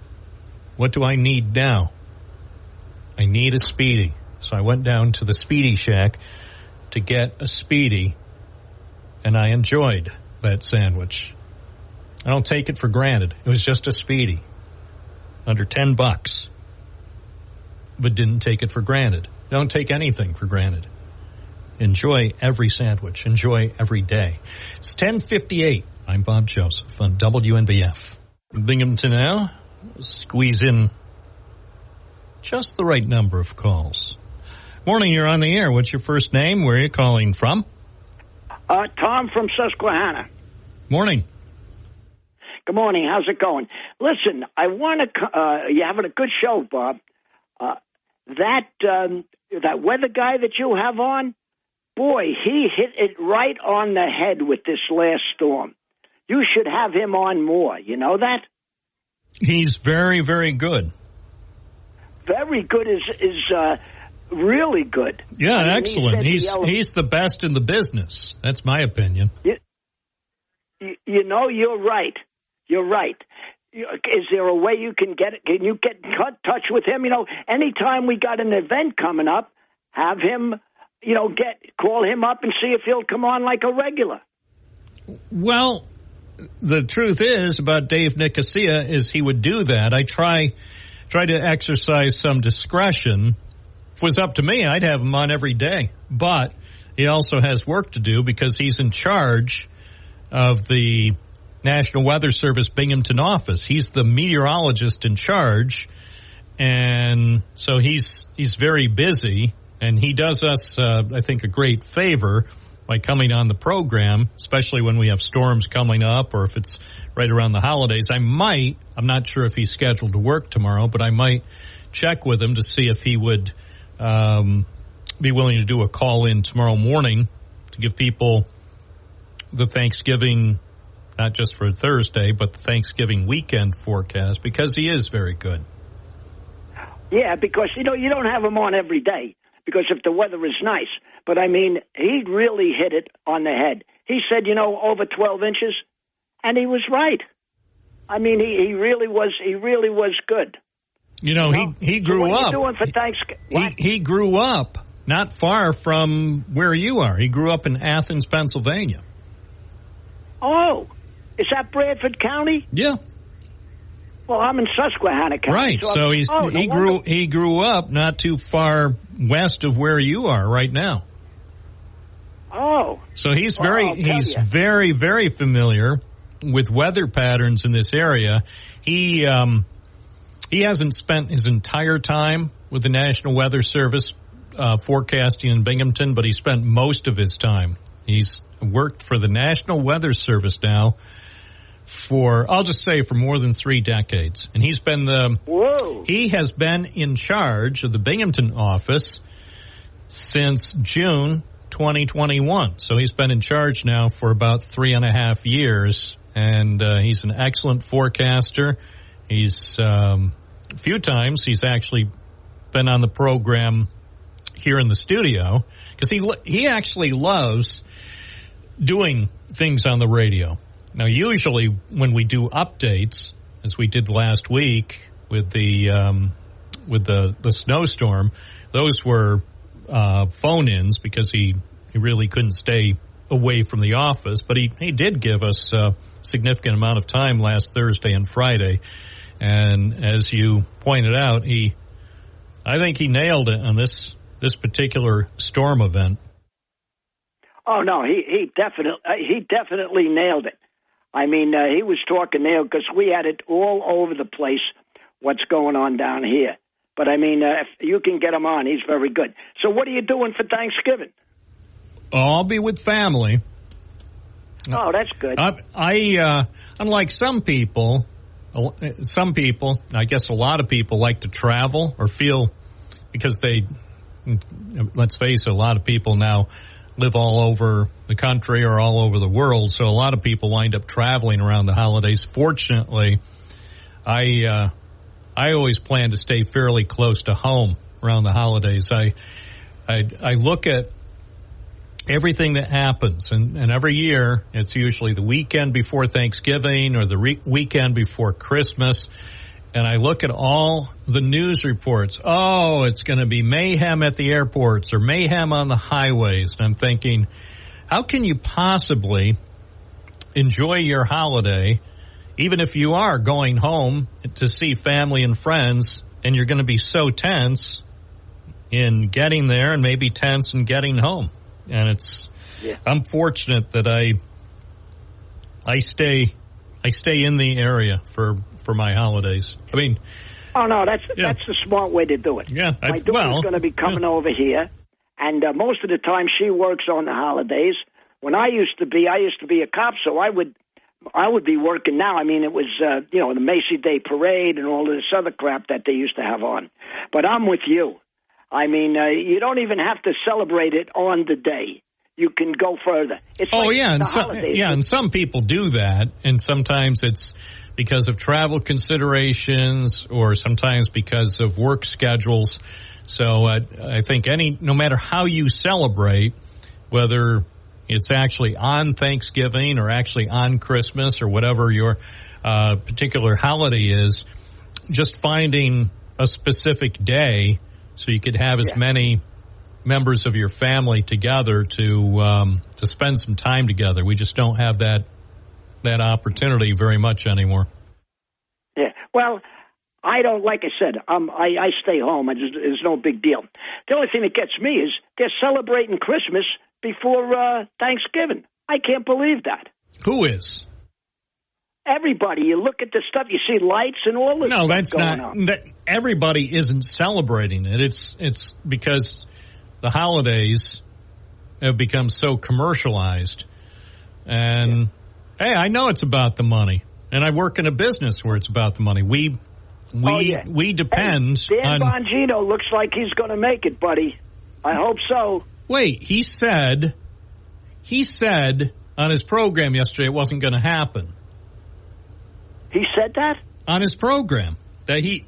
what do I need now? I need a Speedy. So I went down to the Speedy Shack to get a Speedy, and I enjoyed that sandwich. I don't take it for granted. It was just a Speedy, under $10, but didn't take it for granted. Don't take anything for granted. Enjoy every sandwich. Enjoy every day. It's 10:58. I'm Bob Joseph on WNBF. Binghamton now. Squeeze in just the right number of calls. Morning, you're on the air. What's your first name? Where are you calling from? Tom from Susquehanna. Morning. Good morning. How's it going? Listen, I want to. You're having a good show, Bob. That weather guy that you have on, boy, he hit it right on the head with this last storm. You should have him on more. You know that? He's very, very good. Very good is really good. Yeah, I mean, excellent. He's the best in the business. That's my opinion. You know, you're right. You're right. Is there a way you can get it? Can you get in touch with him? You know, anytime we got an event coming up, have him, call him up and see if he'll come on like a regular. Well, the truth is about Dave Nicosia is he would do that. I try to exercise some discretion. If it was up to me, I'd have him on every day. But he also has work to do because he's in charge of the National Weather Service Binghamton office. He's the meteorologist in charge, and so he's very busy, and he does us, I think, a great favor by coming on the program, especially when we have storms coming up or if it's right around the holidays. I'm not sure if he's scheduled to work tomorrow, but I might check with him to see if he would be willing to do a call-in tomorrow morning to give people the Thanksgiving, not just for Thursday, but the Thanksgiving weekend forecast, because he is very good. Yeah, because, you don't have him on every day, because if the weather is nice. But, I mean, he really hit it on the head. He said, over 12 inches, and he was right. I mean, he really was good. He grew up. What are you doing for Thanksgiving? He grew up not far from where you are. He grew up in Athens, Pennsylvania. Oh, is that Bradford County? Yeah. Well, I'm in Susquehanna County. Right. So he grew up not too far west of where you are right now. Oh. So he's very, very familiar with weather patterns in this area. He hasn't spent his entire time with the National Weather Service forecasting in Binghamton, but he spent most of his time. He's worked for the National Weather Service now for more than 3 decades. And he's been he has been in charge of the Binghamton office since June 2021. So he's been in charge now for about 3.5 years. And he's an excellent forecaster. He's a few times he's actually been on the program here in the studio because he actually loves doing things on the radio. Now, usually when we do updates, as we did last week with the snowstorm, those were phone-ins because he really couldn't stay away from the office. But he did give us a significant amount of time last Thursday and Friday. And as you pointed out, I think he nailed it on this particular storm event. Oh no, he definitely nailed it. I mean, he was talking there because we had it all over the place. What's going on down here? But I mean, if you can get him on, he's very good. So, what are you doing for Thanksgiving? I'll be with family. Oh, that's good. I unlike some people, I guess a lot of people like to travel or feel because let's face it, a lot of people now live all over the country or all over the world, so a lot of people wind up traveling around the holidays. Fortunately, I always plan to stay fairly close to home around the holidays. I look at everything that happens. And every year, it's usually the weekend before Thanksgiving or the weekend before Christmas. And I look at all the news reports. Oh, it's going to be mayhem at the airports or mayhem on the highways. And I'm thinking, how can you possibly enjoy your holiday, even if you are going home to see family and friends, and you're going to be so tense in getting there and maybe tense in getting home? And I'm fortunate that I stay in the area for my holidays. I mean, oh no, that's the smart way to do it. Yeah, my daughter's going to be coming over here, and most of the time she works on the holidays. When I used to be a cop, so I would be working now. I mean, it was the Macy Day Parade and all of this other crap that they used to have on. But I'm with you. I mean, you don't even have to celebrate it on the day. You can go further. It's and some people do that, and sometimes it's because of travel considerations, or sometimes because of work schedules. So I think no matter how you celebrate, whether it's actually on Thanksgiving or actually on Christmas or whatever your particular holiday is, just finding a specific day so you could have as many members of your family together to spend some time together. We just don't have that opportunity very much anymore. Yeah. Well, I don't, like I said, I stay home. It's no big deal. The only thing that gets me is they're celebrating Christmas before Thanksgiving. I can't believe that. Who is? Everybody. You look at the stuff, you see lights and all this stuff that's going not. on. Everybody isn't celebrating it. It's because the holidays have become so commercialized. And, hey, I know it's about the money. And I work in a business where it's about the money. We depend Dan on... Bongino looks like he's going to make it, buddy. I hope so. Wait, he said on his program yesterday it wasn't going to happen. He said that? On his program. That he...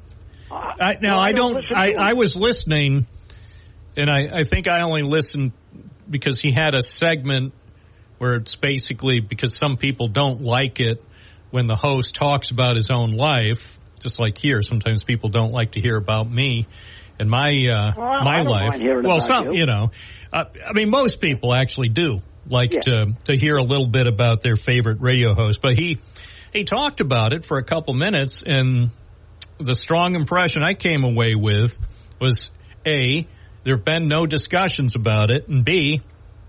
I was listening... And I think I only listened because he had a segment where it's basically because some people don't like it when the host talks about his own life, just like here. Sometimes people don't like to hear about me and my life. Well, some, I mean, most people actually do like to hear a little bit about their favorite radio host. But he talked about it for a couple minutes, and the strong impression I came away with was, A, there have been no discussions about it, and B,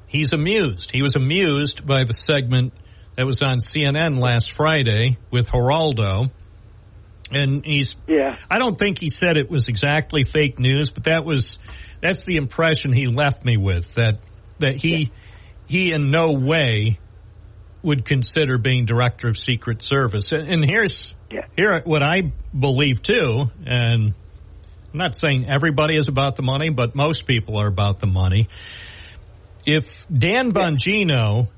he's amused. He was amused by the segment that was on CNN last Friday with Geraldo, and I don't think he said it was exactly fake news, but that's the impression he left me with, that he in no way would consider being director of Secret Service. And here what I believe too, and I'm not saying everybody is about the money, but most people are about the money. If Dan Bongino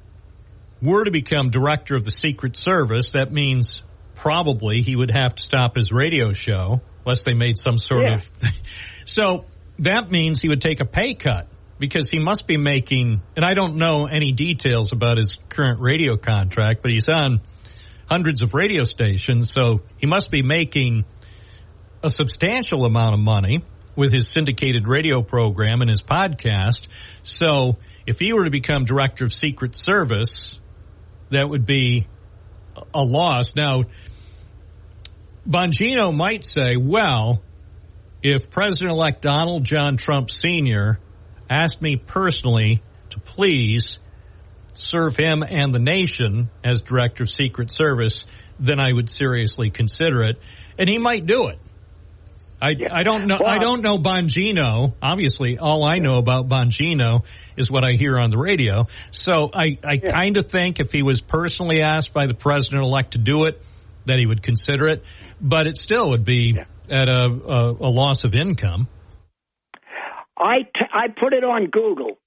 were to become director of the Secret Service, that means probably he would have to stop his radio show unless they made some sort of... So that means he would take a pay cut because he must be making... And I don't know any details about his current radio contract, but he's on hundreds of radio stations, so he must be making a substantial amount of money with his syndicated radio program and his podcast. So if he were to become director of Secret Service, that would be a loss. Now, Bongino might say, well, if President-elect Donald John Trump Sr. asked me personally to please serve him and the nation as director of Secret Service, then I would seriously consider it. And he might do it. I don't know. I don't know Bongino. Obviously, all I know about Bongino is what I hear on the radio. So I kind of think if he was personally asked by the president-elect to do it, that he would consider it. But it still would be at a loss of income. I put it on Google,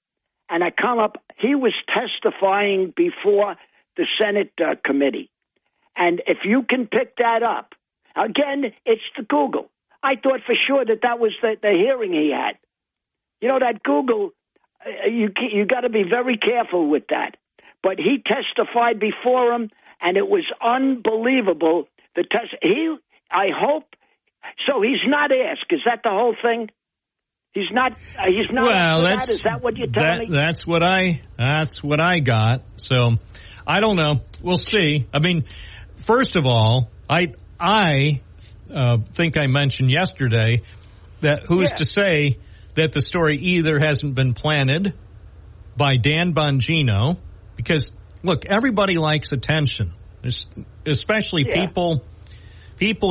and I come up. He was testifying before the Senate committee, and if you can pick that up, again, it's the Google. I thought for sure that was the hearing he had. You know, that Google, you got to be very careful with that. But he testified before him, and it was unbelievable. I hope. So he's not asked. Is that the whole thing? He's not. Well, is that what you're telling me? That's what I got. So I don't know. We'll see. I mean, first of all, I think I mentioned yesterday that who's to say that the story either hasn't been planted by Dan Bongino, because look, everybody likes attention, especially people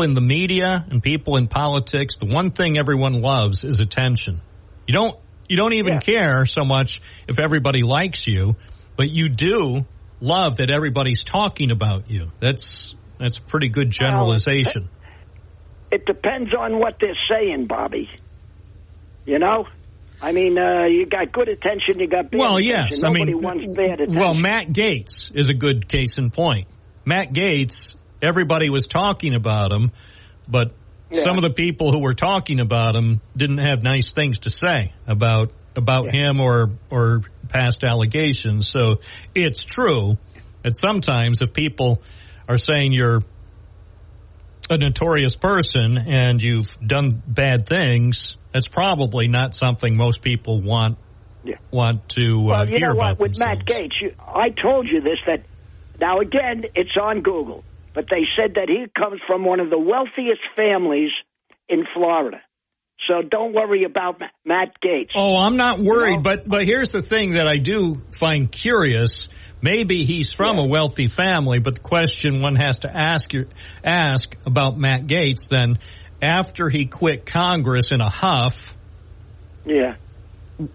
in the media and people in politics. The one thing everyone loves is attention. You don't even care so much if everybody likes you, but you do love that everybody's talking about you. That's a pretty good generalization. It depends on what they're saying, Bobby. You know? I mean, you got good attention, you got bad attention. Yes. Nobody wants bad attention. Well, Matt Gaetz is a good case in point. Matt Gaetz, everybody was talking about him, but some of the people who were talking about him didn't have nice things to say about him or past allegations. So it's true that sometimes if people are saying you're a notorious person and you've done bad things, that's probably not something most people want to hear about with themselves. Matt Gaetz, I told you this, that now again, it's on Google, but they said that he comes from one of the wealthiest families in Florida. So don't worry about Matt Gaetz. Oh, I'm not worried, but here's the thing that I do find curious. Maybe he's from a wealthy family, but the question one has to ask about Matt Gaetz then, after he quit Congress in a huff,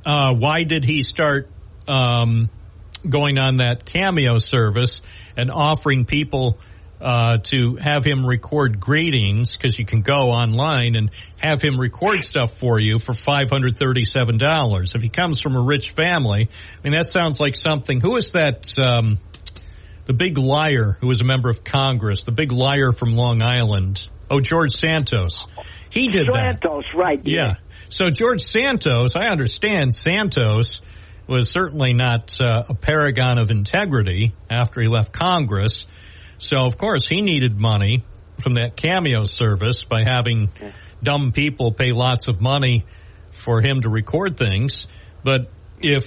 why did he start going on that Cameo service and offering people to have him record greetings, because you can go online and have him record stuff for you for $537. If he comes from a rich family, I mean, that sounds like something. Who is that? The big liar who was a member of Congress, the big liar from Long Island. Oh, George Santos. He did that. Santos, right. Yeah. So George Santos, I understand Santos was certainly not a paragon of integrity after he left Congress. So, of course, he needed money from that Cameo service by having dumb people pay lots of money for him to record things. But if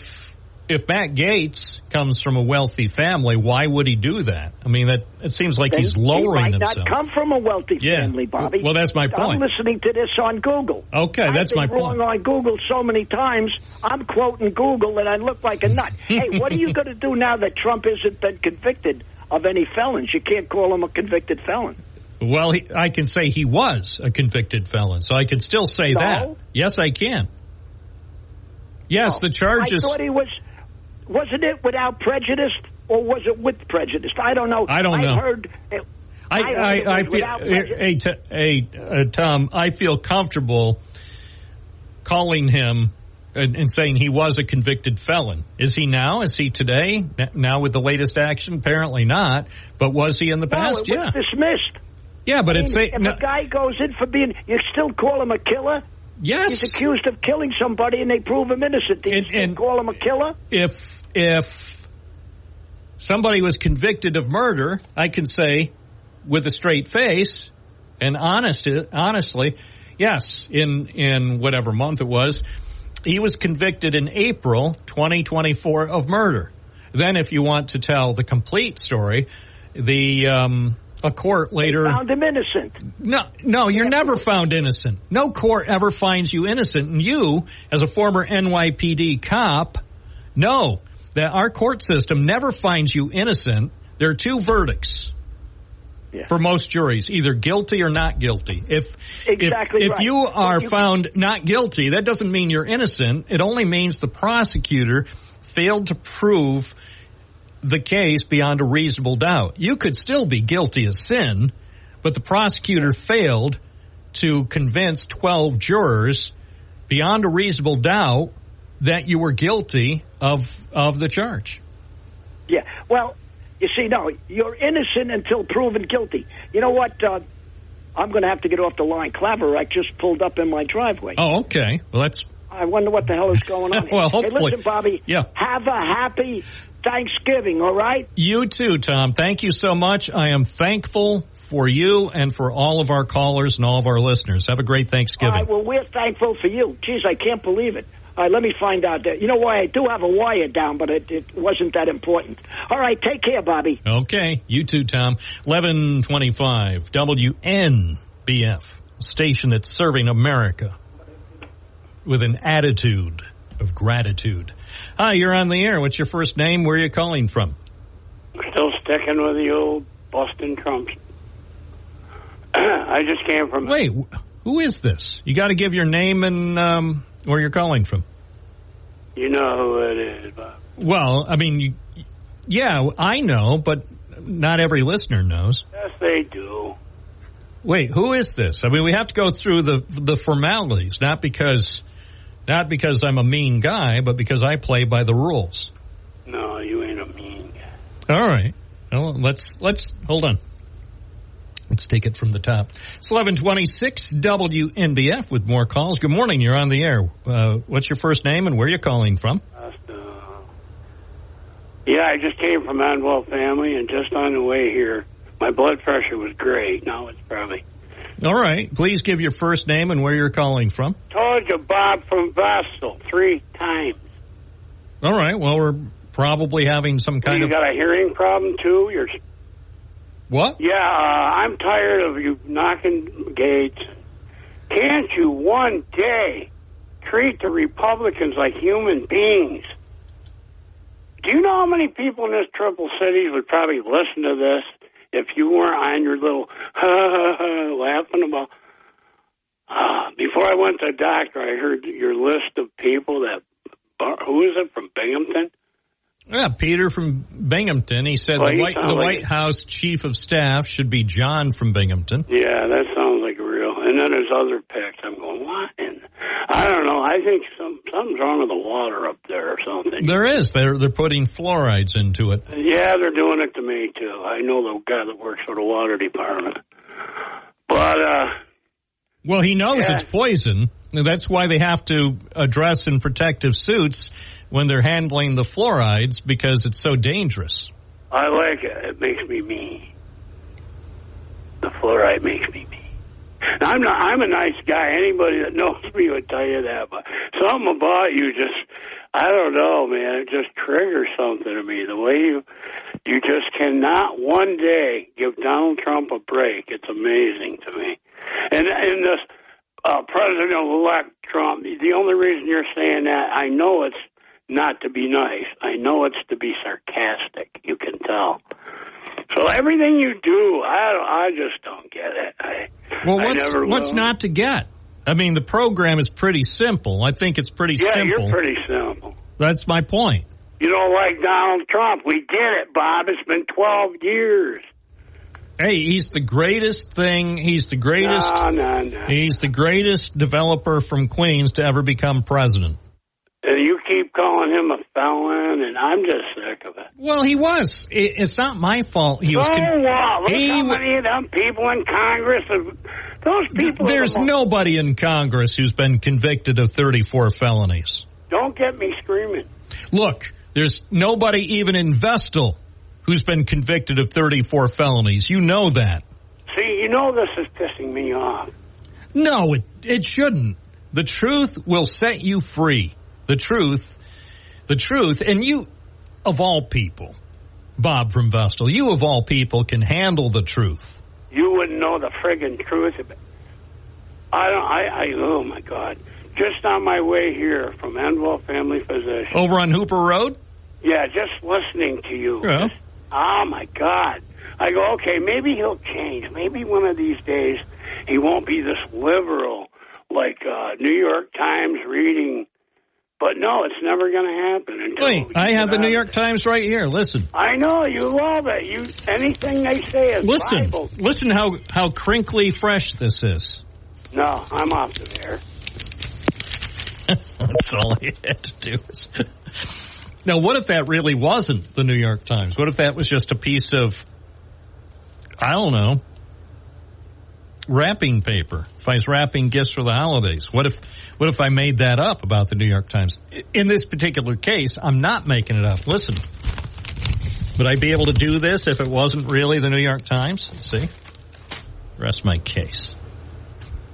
Matt Gaetz comes from a wealthy family, why would he do that? I mean, it seems like he's lowering himself. He might not come from a wealthy family, Bobby. Well, that's my point. I'm listening to this on Google. Okay, that's my point. I've been wrong on Google so many times. I'm quoting Google and I look like a nut. Hey, what are you going to do now that Trump hasn't been convicted of any felons? You can't call him a convicted felon. Well, I can say he was a convicted felon, so I can still say that. Yes, I can. Yes, the charges. I thought he was. Wasn't it without prejudice, or was it with prejudice? I don't know. I don't know. I heard Tom, I feel comfortable calling him and saying he was a convicted felon. Is he now? Is he today? Now with the latest action? Apparently not. But was he in the past? No, it was dismissed. Yeah, but if a guy goes in for being, you still call him a killer? Yes. He's accused of killing somebody and they prove him innocent. Do you still call him a killer? If somebody was convicted of murder, I can say with a straight face and honestly, yes, in whatever month it was, he was convicted in April 2024 of murder. Then if you want to tell the complete story, a court later found him innocent. No, you're never found innocent. No court ever finds you innocent. And you, as a former NYPD cop, know that our court system never finds you innocent. There are two verdicts for most juries, either guilty or not guilty. If you are found not guilty, that doesn't mean you're innocent. It only means the prosecutor failed to prove the case beyond a reasonable doubt. You could still be guilty of sin, but the prosecutor failed to convince 12 jurors beyond a reasonable doubt that you were guilty of the charge. Yeah, well, you see, no, you're innocent until proven guilty. You know what? I'm going to have to get off the line. Claverack just pulled up in my driveway. Oh, okay. Well, I wonder what the hell is going on. Well, hopefully. Hey, listen, Bobby. Yeah. Have a happy Thanksgiving, all right? You too, Tom. Thank you so much. I am thankful for you and for all of our callers and all of our listeners. Have a great Thanksgiving. All right, well, we're thankful for you. Jeez, I can't believe it. All right, let me find out. You know why? I do have a wire down, but it wasn't that important. All right, take care, Bobby. Okay, you too, Tom. 1125 WNBF, station that's serving America with an attitude of gratitude. Hi, you're on the air. What's your first name? Where are you calling from? Still sticking with the old Boston Trumps. I just came from... Wait, who is this? You got to give your name and where you're calling from. You know who it is, Bob. Well, I mean, yeah, I know, but not every listener knows. Yes, they do. Wait, who is this? I mean, we have to go through the formalities, not because I'm a mean guy, but because I play by the rules. No, you ain't a mean guy. All right. Well, let's hold on. Let's take it from the top. It's 1126 WNBF with more calls. Good morning. You're on the air. What's your first name and where are you calling from? Yeah, I just came from Anwell family, and just on the way here, my blood pressure was great. Now it's probably... All right. Please give your first name and where you're calling from. Told you, Bob from Vestal, 3 times. All right. Well, we're probably having some kind You got a hearing problem, too? You're... What? Yeah, I'm tired of you knocking gates. Can't you one day treat the Republicans like human beings? Do you know how many people in this triple cities would probably listen to this if you weren't on your little laughing about... before I went to the doctor, I heard your list of people that... Who is it, from Binghamton? Yeah, Peter from Binghamton. He said the White House chief of staff should be John from Binghamton. Yeah, that sounds like real. And then there's other picks. I'm going, what? And I don't know. I think something's wrong with the water up there or something. There is. They're putting fluorides into it. Yeah, they're doing it to me, too. I know the guy that works for the water department. But, well, he knows it's poison. That's why they have to dress in protective suits when they're handling the fluorides, because it's so dangerous. I like it. It makes me mean. The fluoride makes me mean. Now, I'm a nice guy. Anybody that knows me would tell you that. But something about you just, I don't know, man. It just triggers something to me. The way you just cannot one day give Donald Trump a break. It's amazing to me. And this President-elect Trump, the only reason you're saying that, I know it's not to be nice. I know it's to be sarcastic. You can tell. So everything you do, I just don't get it. What's not to get? I mean, the program is pretty simple. I think it's pretty simple. Yeah, you're pretty simple. That's my point. You don't like Donald Trump. We get it, Bob. It's been 12 years. Hey, he's the greatest thing. He's the greatest. No. He's the greatest developer from Queens to ever become president. And you keep calling him a felon, and I'm just sick of it. Well, he was. It's not my fault. He was. Look how many of them people in Congress those people. There's nobody in Congress who's been convicted of 34 felonies. Don't get me screaming. Look, there's nobody even in Vestal who's been convicted of 34 felonies. You know that. See, you know this is pissing me off. No, it shouldn't. The truth will set you free. The truth, and you, of all people, Bob from Vestal, you of all people can handle the truth. You wouldn't know the friggin' truth of it. Oh my God. Just on my way here from Anwell Family Physician. Over on Hooper Road? Yeah, just listening to you. Yeah. Oh my God. I go, okay, maybe he'll change. Maybe one of these days he won't be this liberal like New York Times reading. But no, it's never going to happen. Wait, I have the New York Times right here. Listen. I know, you love it. Anything they say is Bible. Listen how crinkly fresh this is. No, I'm off the air. That's all I had to do. Now, what if that really wasn't the New York Times? What if that was just a piece of, I don't know, wrapping paper, if I was wrapping gifts for the holidays? What if I made that up about the New York Times? In this particular case, I'm not making it up. Listen, would I be able to do this if it wasn't really the New York Times? See? Rest my case,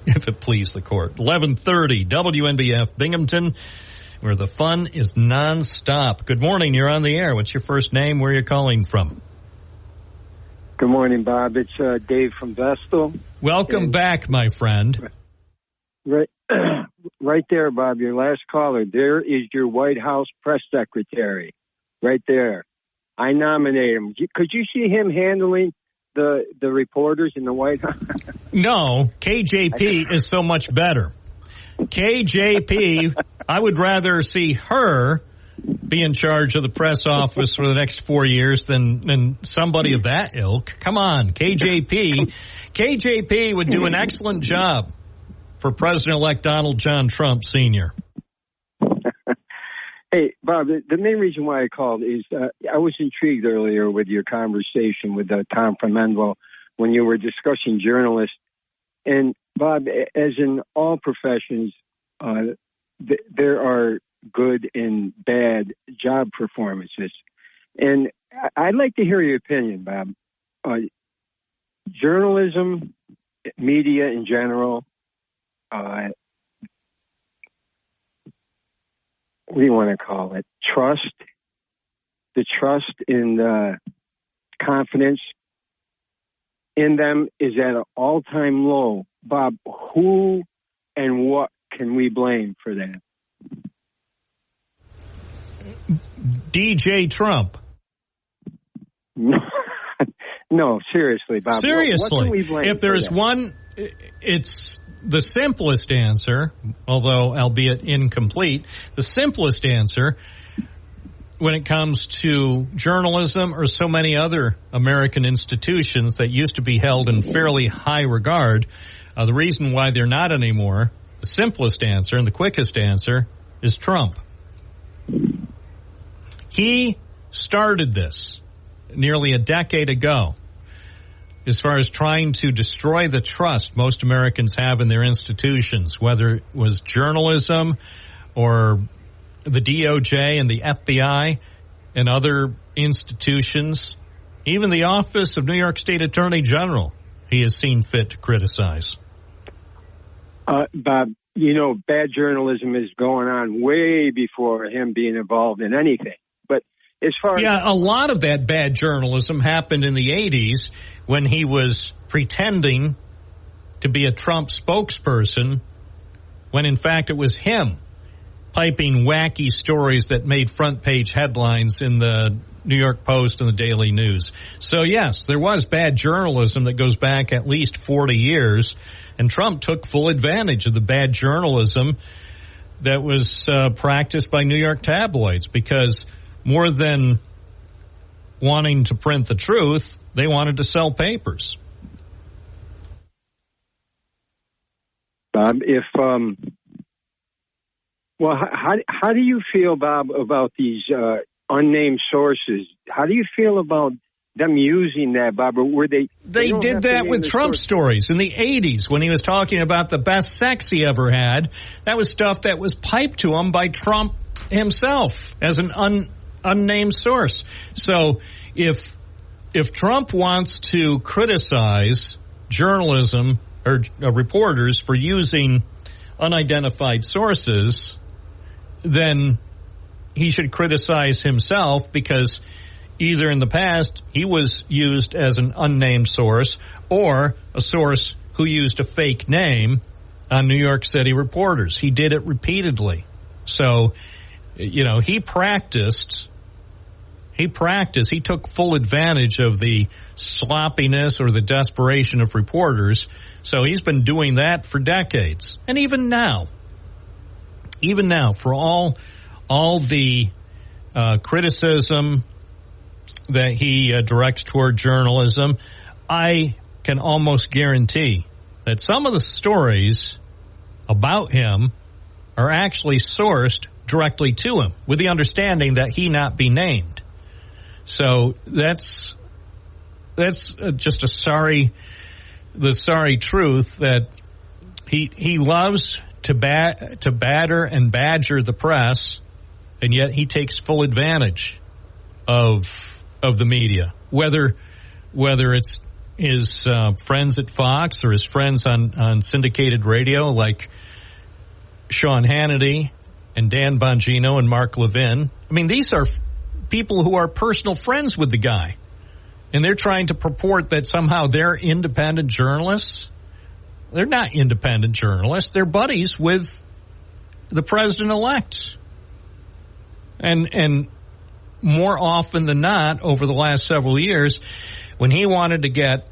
if it please the court. 11:30, WNBF, Binghamton, where the fun is nonstop. Good morning. You're on the air. What's your first name? Where are you calling from? Good morning, Bob. It's Dave from Vestal. Welcome back, my friend. Right there, Bob, your last caller. There is your White House press secretary. Right there. I nominate him. Could you see him handling the reporters in the White House? No, KJP is so much better. KJP, I would rather see her be in charge of the press office for the next 4 years than somebody of that ilk. Come on, KJP would do an excellent job for President-elect Donald John Trump Sr. Hey, Bob, the main reason why I called is I was intrigued earlier with your conversation with Tom from Menlo when you were discussing journalists. And, Bob, as in all professions, there are good and bad job performances. And I'd like to hear your opinion, Bob. Journalism, media in general, what do you want to call it? Trust. The trust and confidence in them is at an all-time low. Bob, who and what can we blame for that? DJ Trump. No, seriously, Bob. Seriously. What can we blame if there's for that? one, it's the simplest answer, although albeit incomplete, the simplest answer when it comes to journalism or so many other American institutions that used to be held in fairly high regard, the reason why they're not anymore, the simplest answer and the quickest answer is Trump. He started this nearly a decade ago as far as trying to destroy the trust most Americans have in their institutions, whether it was journalism or the DOJ and the FBI and other institutions, even the office of New York State Attorney General, he has seen fit to criticize. Bob, you know, bad journalism is going on way before him being involved in anything. But as far as a lot of that bad journalism happened in the 80s when he was pretending to be a Trump spokesperson when in fact it was him piping wacky stories that made front page headlines in the New York Post and the Daily News. So yes, there was bad journalism that goes back at least 40 years, and Trump took full advantage of the bad journalism that was practiced by New York tabloids, because more than wanting to print the truth, they wanted to sell papers. Bob, how do you feel, Bob, about these unnamed sources? How do you feel about them using that, Bob? Or were they did that with Trump stories in the 80s when he was talking about the best sex he ever had. That was stuff that was piped to him by Trump himself as an unnamed source. So if Trump wants to criticize journalism or reporters for using unidentified sources, then he should criticize himself, because either in the past he was used as an unnamed source or a source who used a fake name on New York City reporters. He did it repeatedly. So, you know, he took full advantage of the sloppiness or the desperation of reporters. So he's been doing that for decades. And even now, for all the criticism that he directs toward journalism, I can almost guarantee that some of the stories about him are actually sourced directly to him, with the understanding that he not be named. So that's just a sorry the sorry truth that he loves to batter and badger the press, and yet he takes full advantage of the media, whether it's his friends at Fox or his friends on syndicated radio like Sean Hannity and Dan Bongino and Mark Levin. I mean, these are people who are personal friends with the guy, and they're trying to purport that somehow they're independent journalists. They're not independent journalists. They're buddies with the president-elect. And more often than not, over the last several years, when he wanted to get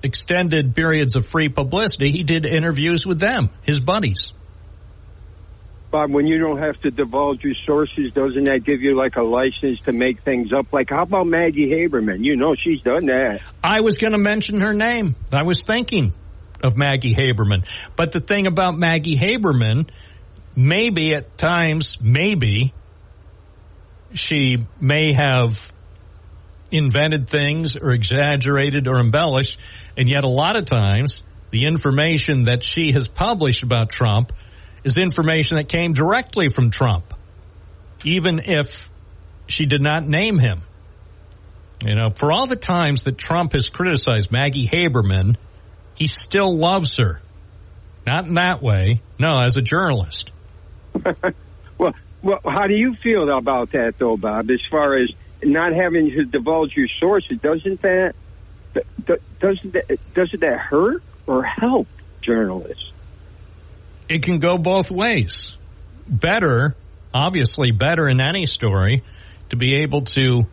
extended periods of free publicity, he did interviews with them, his buddies. Bob, when you don't have to divulge your sources, doesn't that give you like a license to make things up? Like, how about Maggie Haberman? You know, she's done that. I was going to mention her name. I was thinking of Maggie Haberman. But the thing about Maggie Haberman, maybe at times, she may have invented things or exaggerated or embellished, and yet a lot of times the information that she has published about Trump is information that came directly from Trump, even if she did not name him. You know, for all the times that Trump has criticized Maggie Haberman, he still loves her. Not in that way. No, as a journalist. Well, how do you feel about that, though, Bob, as far as not having to divulge your sources? Doesn't that hurt or help journalists? It can go both ways. Better, obviously better in any story, to be able to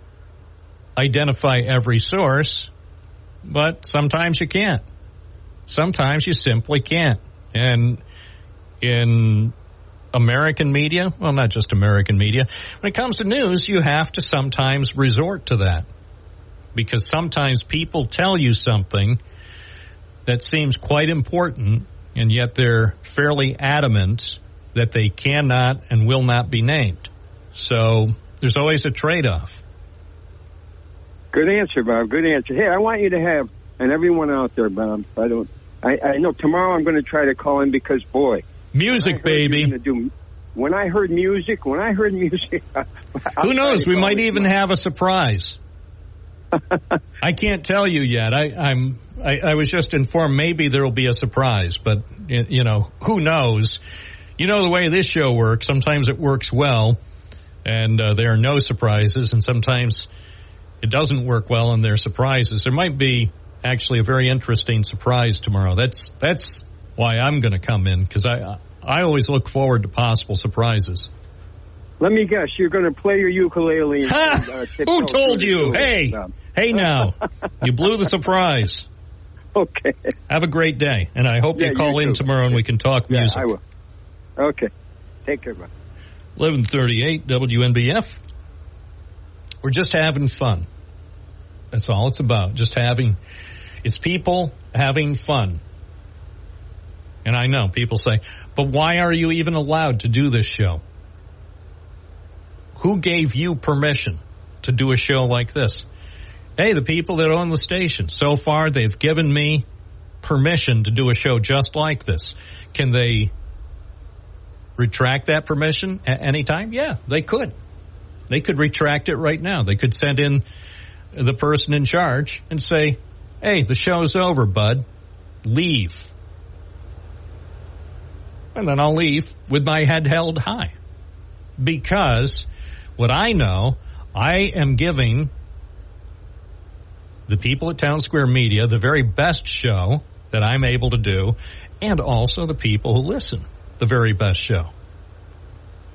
identify every source, but sometimes you can't. Sometimes you simply can't. And in American media, well, not just American media, when it comes to news, you have to sometimes resort to that. Because sometimes people tell you something that seems quite important, and yet they're fairly adamant that they cannot and will not be named. So there's always a trade-off. Good answer, Bob. Good answer. Hey, I want you to have, and everyone out there, Bob, I know tomorrow I'm going to try to call in because, boy. Music, baby. When I heard music. Who knows? We might even have a surprise. I can't tell you yet. I was just informed maybe there will be a surprise, but, you know, who knows? You know the way this show works. Sometimes it works well, and there are no surprises, and sometimes it doesn't work well, and there are surprises. There might be actually a very interesting surprise tomorrow. That's why I'm going to come in, because I always look forward to possible surprises. Let me guess, you're going to play your ukulele. Who told you? Hey now. You blew the surprise. Okay. Have a great day, and I hope you call in tomorrow and we can talk music. I will. Okay. Take care, man. 1138 WNBF. We're just having fun. That's all it's about. It's people having fun. And I know people say, but why are you even allowed to do this show? Who gave you permission to do a show like this? Hey, the people that own the station. So far, they've given me permission to do a show just like this. Can they retract that permission at any time? Yeah, they could. They could retract it right now. They could send in the person in charge and say, hey, the show's over, bud. Leave. And then I'll leave with my head held high. Because what I know, I am giving the people at Town Square Media the very best show that I'm able to do, and also the people who listen, the very best show.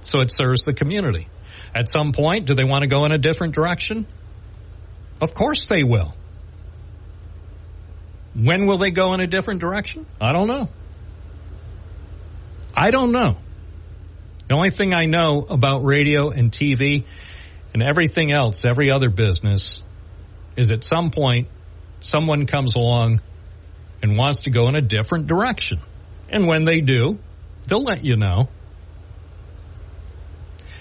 So it serves the community. At some point, do they want to go in a different direction? Of course they will. When will they go in a different direction? I don't know. The only thing I know about radio and TV and everything else, every other business, is at some point someone comes along and wants to go in a different direction. And when they do, they'll let you know.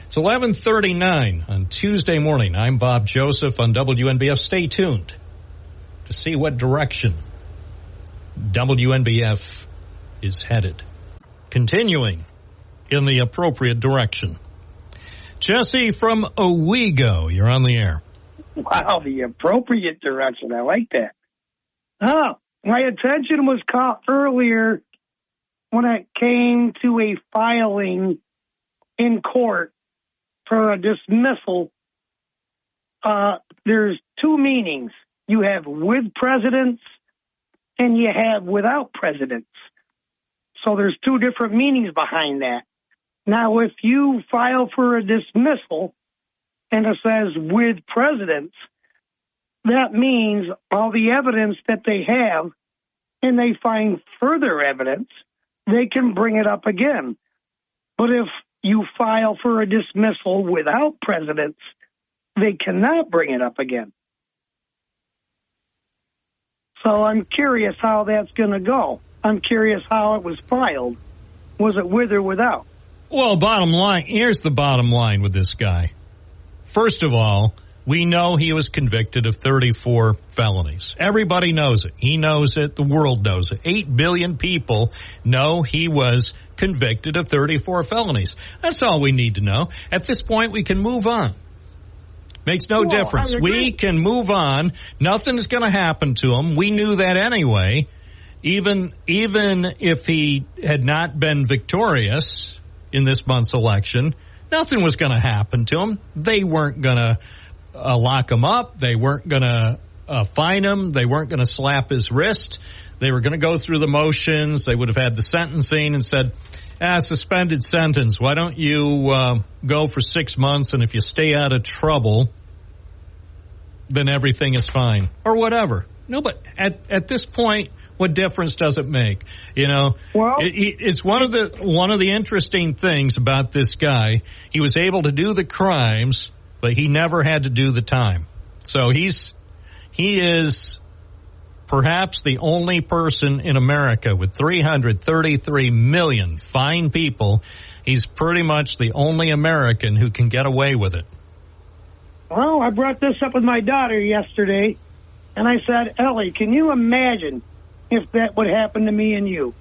It's 11:39 on Tuesday morning. I'm Bob Joseph on WNBF. Stay tuned to see what direction WNBF is headed. Continuing in the appropriate direction. Jesse from Owego, you're on the air. Wow, the appropriate direction. I like that. Oh, my attention was caught earlier when it came to a filing in court for a dismissal. There's two meanings. You have with presidents and you have without presidents. So there's two different meanings behind that. Now, if you file for a dismissal and it says with presidents, that means all the evidence that they have, and they find further evidence, they can bring it up again. But if you file for a dismissal without presidents, they cannot bring it up again. So I'm curious how that's going to go. I'm curious how it was filed. Was it with or without? Well, bottom line, here's the bottom line with this guy. First of all, we know he was convicted of 34 felonies. Everybody knows it. He knows it. The world knows it. 8 billion people know he was convicted of 34 felonies. That's all we need to know. At this point, we can move on. Makes no difference. We can move on. Nothing's going to happen to him. We knew that anyway. Even if he had not been victorious in this month's election, nothing was going to happen to him. They weren't going to lock him up. They weren't going to fine him. They weren't going to slap his wrist. They were going to go through the motions. They would have had the sentencing and said, suspended sentence. Why don't you go for 6 months, and if you stay out of trouble, then everything is fine, or whatever. No, but at this point, what difference does it make? You know, it's one of the interesting things about this guy. He was able to do the crimes, but he never had to do the time. So he is perhaps the only person in America with 333 million fine people. He's pretty much the only American who can get away with it. Well, I brought this up with my daughter yesterday, and I said, Ellie, can you imagine if that would happen to me and you?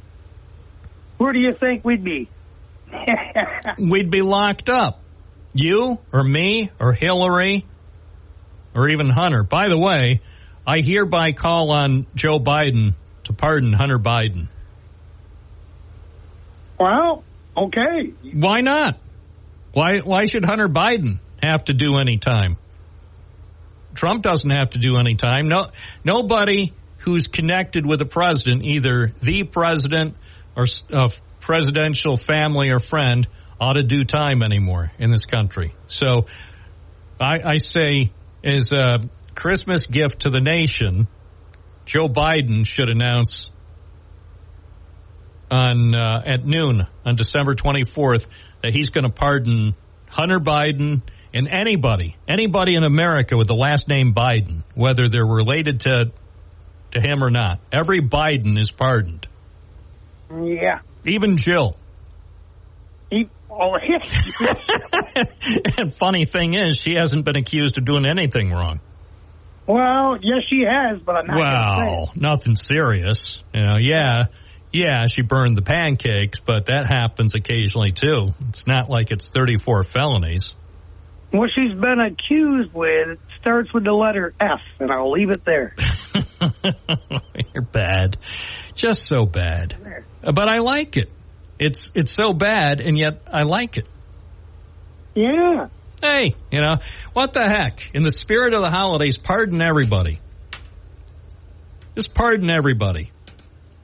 Where do you think we'd be? We'd be locked up. You or me or Hillary or even Hunter. By the way, I hereby call on Joe Biden to pardon Hunter Biden. Well, okay. Why not? Why should Hunter Biden have to do any time? Trump doesn't have to do any time. Nobody who's connected with the president, either the president or a presidential family or friend, ought to do time anymore in this country. So I say, as a Christmas gift to the nation, Joe Biden should announce at noon on December 24th that he's going to pardon Hunter Biden and anybody in America with the last name Biden, whether they're related to him or not. Every Biden is pardoned. Yeah. Even Jill. And funny thing is, she hasn't been accused of doing anything wrong. Well, yes, she has, but I'm not going to say it. Nothing serious. You know, yeah, she burned the pancakes, but that happens occasionally, too. It's not like it's 34 felonies. What she's been accused with starts with the letter F, and I'll leave it there. You're bad. Just so bad. But I like it. It's so bad, and yet I like it. Yeah. Hey, you know, what the heck? In the spirit of the holidays, pardon everybody. Just pardon everybody.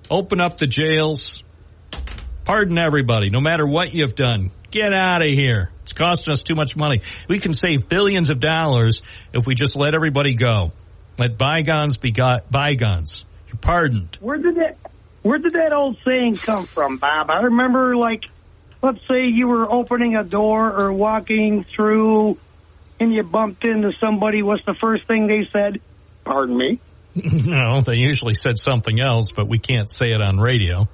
Open up the jails. Pardon everybody, no matter what you've done. Get out of here. It's costing us too much money. We can save billions of dollars if we just let everybody go. Let bygones be bygones. You're pardoned. Where did that old saying come from, Bob? I remember, let's say you were opening a door or walking through and you bumped into somebody. What's the first thing they said? Pardon me? No, they usually said something else, but we can't say it on radio.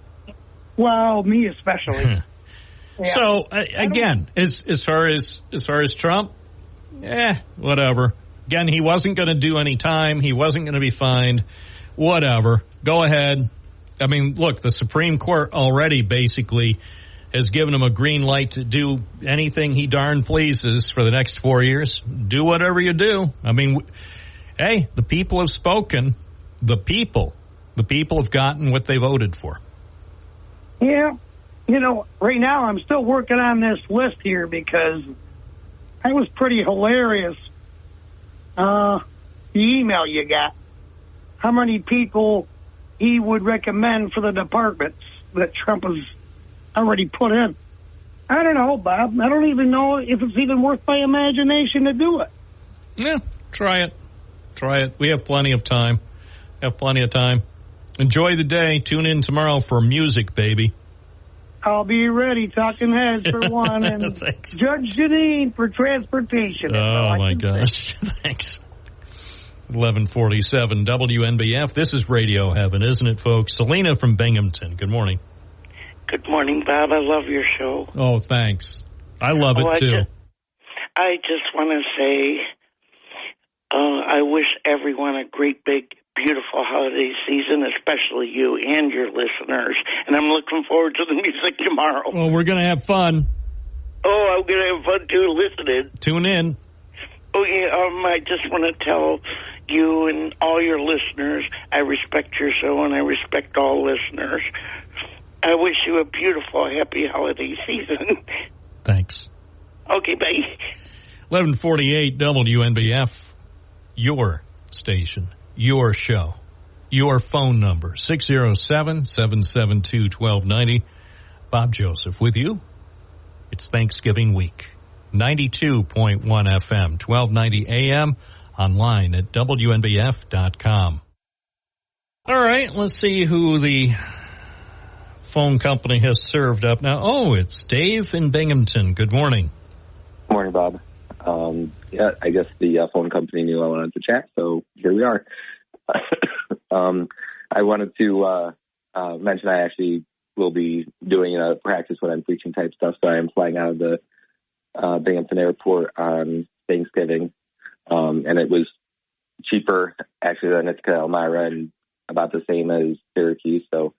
Well, me especially. Yeah. So again, as far as Trump, whatever. Again, he wasn't going to do any time. He wasn't going to be fined. Whatever. Go ahead. I mean, look, the Supreme Court already basically has given him a green light to do anything he darn pleases for the next 4 years. Do whatever you do. I mean, hey, the people have spoken. The people have gotten what they voted for. Yeah. Right now I'm still working on this list here because that was pretty hilarious. The email you got. How many people he would recommend for the departments that Trump has already put in. I don't know, Bob. I don't even know if it's even worth my imagination to do it. Yeah, try it. We have plenty of time. Enjoy the day. Tune in tomorrow for music, baby. I'll be ready. Talking Heads for one, and Judge Janine for transportation. Oh, my gosh. Thanks. 1147 WNBF. This is Radio Heaven, isn't it, folks? Selena from Binghamton. Good morning. Good morning, Bob. I love your show. Oh, thanks. I love it, too. I just want to say I wish everyone a great, big, beautiful holiday season, especially you and your listeners. And I'm looking forward to the music tomorrow. Well, we're going to have fun. Oh, I'm going to have fun, too, listening. Tune in. Oh, yeah, I just want to tell you and all your listeners, I respect your show and I respect all listeners. I wish you a beautiful, happy holiday season. Thanks. Okay, bye. 1148 WNBF, your station, your show, your phone number, 607-772-1290. Bob Joseph with you. It's Thanksgiving week. 92.1 FM, 1290 AM, online at WNBF.com. All right, let's see who the phone company has served up now. Oh, it's Dave in Binghamton. Good morning. Morning, Bob. Yeah, I guess the phone company knew I wanted to chat, so here we are. I wanted to mention I actually will be doing a practice when I'm preaching type stuff, so I am flying out of the Binghamton Airport on Thanksgiving, and it was cheaper actually than Ithaca, Elmira, and about the same as Syracuse. So,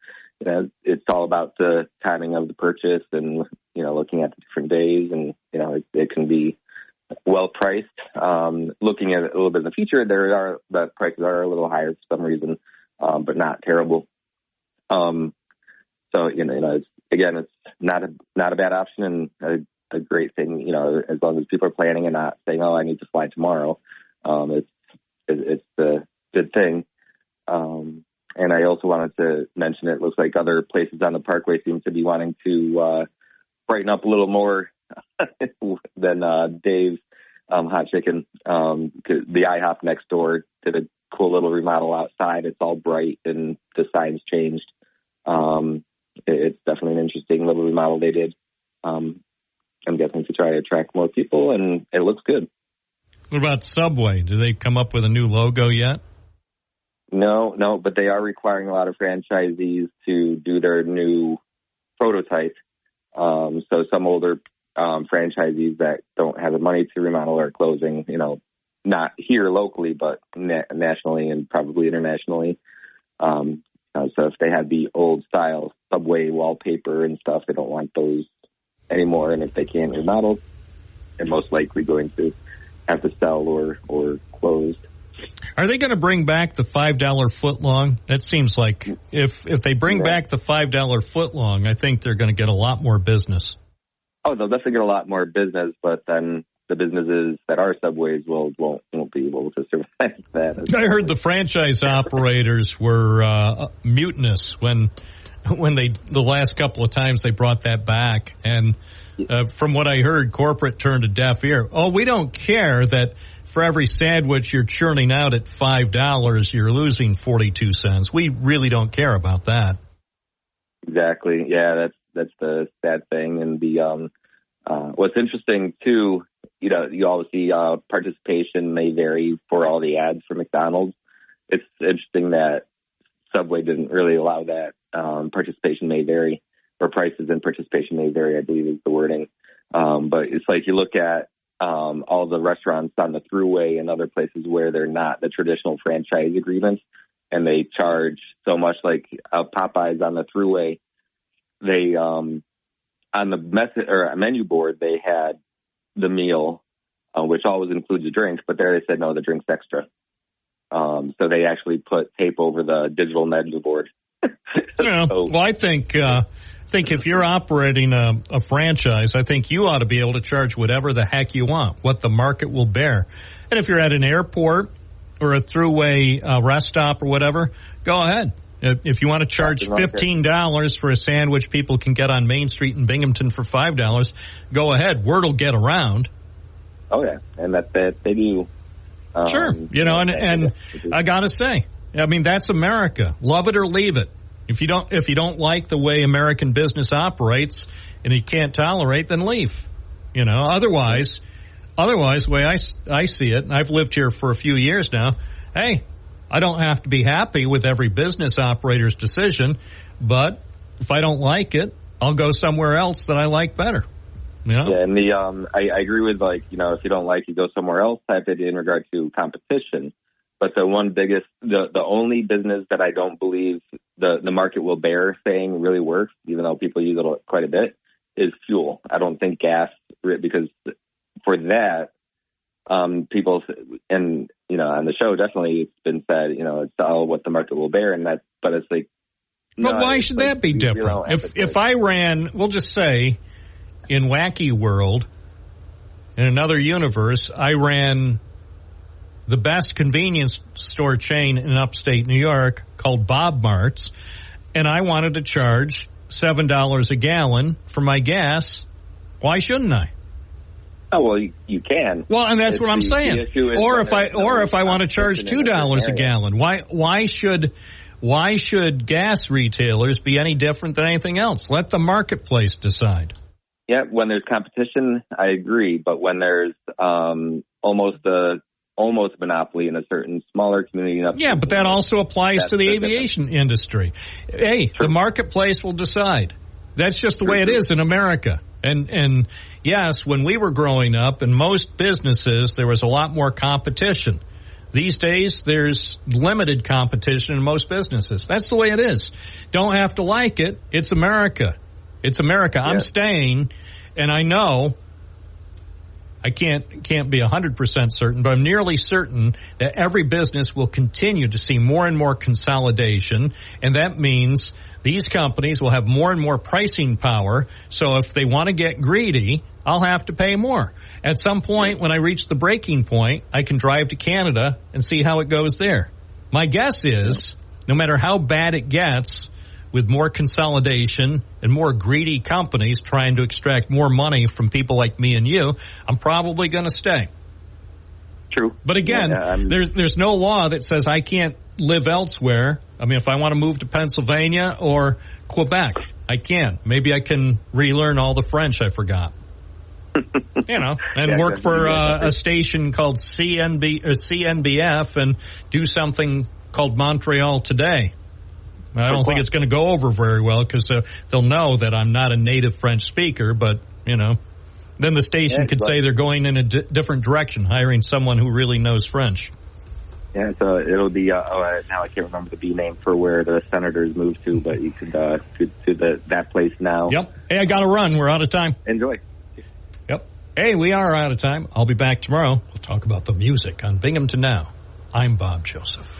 it's all about the timing of the purchase and looking at the different days, and it can be well priced. Looking at it a little bit in the future, the prices are a little higher for some reason, but not terrible. So it's not a bad option and a great thing, as long as people are planning and not saying, "Oh, I need to fly tomorrow." It's the good thing. And I also wanted to mention it looks like other places on the Parkway seem to be wanting to brighten up a little more than Dave's Hot Chicken. The IHOP next door did a cool little remodel outside. It's all bright and the signs changed. It's definitely an interesting little remodel they did. I'm guessing to try to attract more people, and it looks good. What about Subway? Do they come up with a new logo yet? No, but they are requiring a lot of franchisees to do their new prototype. So some older franchisees that don't have the money to remodel are closing, not here locally, but nationally and probably internationally. So if they had the old style Subway wallpaper and stuff, they don't want those anymore. And if they can't remodel, they're most likely going to have to sell or close. Are they going to bring back the $5 footlong? That seems like if they bring back the $5 footlong, I think they're going to get a lot more business. Oh, they'll definitely get a lot more business, but then the businesses that are Subways won't be able to survive that. I heard the franchise operators were mutinous when the last couple of times they brought that back, and from what I heard, corporate turned a deaf ear. Oh, we don't care that for every sandwich you're churning out at $5, you're losing 42 cents. We really don't care about that. Exactly. Yeah, that's the sad thing. And the what's interesting too, you always see participation may vary for all the ads for McDonald's. It's interesting that Subway didn't really allow that. Participation may vary, or prices and participation may vary, I believe is the wording. But it's like you look at all the restaurants on the Thruway and other places where they're not the traditional franchise agreements, and they charge so much. Like Popeyes on the Thruway, they on the menu board they had the meal, which always includes a drink, but there they said no, the drink's extra. So they actually put tape over the digital menu board. Well, I think if you're operating a franchise, I think you ought to be able to charge whatever the heck you want, what the market will bear. And if you're at an airport or a Thruway rest stop or whatever, go ahead. If you want to charge $15 for a sandwich people can get on Main Street in Binghamton for $5, go ahead. Word will get around. Oh, yeah. And that they do. Sure. And I got to say, I mean, that's America. Love it or leave it. If you don't like the way American business operates and you can't tolerate, then leave. Otherwise, the way I see it, and I've lived here for a few years now, hey, I don't have to be happy with every business operator's decision, but if I don't like it, I'll go somewhere else that I like better. Yeah, and I agree with, if you don't like it, go somewhere else type it in regard to competition. But the only business that I don't believe the market will bear saying really works, even though people use it quite a bit, is fuel. I don't think gas, because for that, people, and, on the show, definitely it's been said, it's all what the market will bear. But it's like, but why should that be different? If I ran, we'll just say, in Wacky World, in another universe, I ran the best convenience store chain in upstate New York called Bob Mart's, and I wanted to charge $7 a gallon for my gas. Why shouldn't I? Oh, well, you can. Well, and that's what I'm saying. Or if I want to charge $2 a gallon, why should gas retailers be any different than anything else? Let the marketplace decide. Yeah, when there's competition, I agree. But when there's almost monopoly in a certain smaller community. Yeah, but that also applies to the aviation industry. Hey, the marketplace will decide. That's just the way it is in America. And yes, when we were growing up, in most businesses, there was a lot more competition. These days, there's limited competition in most businesses. That's the way it is. Don't have to like it. It's America. It's America. Yeah. I'm staying, and I know I can't be 100% certain, but I'm nearly certain that every business will continue to see more and more consolidation, and that means these companies will have more and more pricing power. So if they want to get greedy, I'll have to pay more. At some point, when I reach the breaking point, I can drive to Canada and see how it goes there. My guess is, no matter how bad it gets, with more consolidation and more greedy companies trying to extract more money from people like me and you, I'm probably going to stay. True. But again, there's no law that says I can't live elsewhere. I mean, if I want to move to Pennsylvania or Quebec, I can. Maybe I can relearn all the French I forgot. And work for a station called CNBF and do something called Montreal Today. I don't think it's going to go over very well because they'll know that I'm not a native French speaker, but, then the station could say they're going in a different direction, hiring someone who really knows French. Yeah, so it'll be, now I can't remember the B name for where the Senators moved to, but you could to that place now. Yep. Hey, I got to run. We're out of time. Enjoy. Yep. Hey, we are out of time. I'll be back tomorrow. We'll talk about the music on Binghamton Now. I'm Bob Joseph.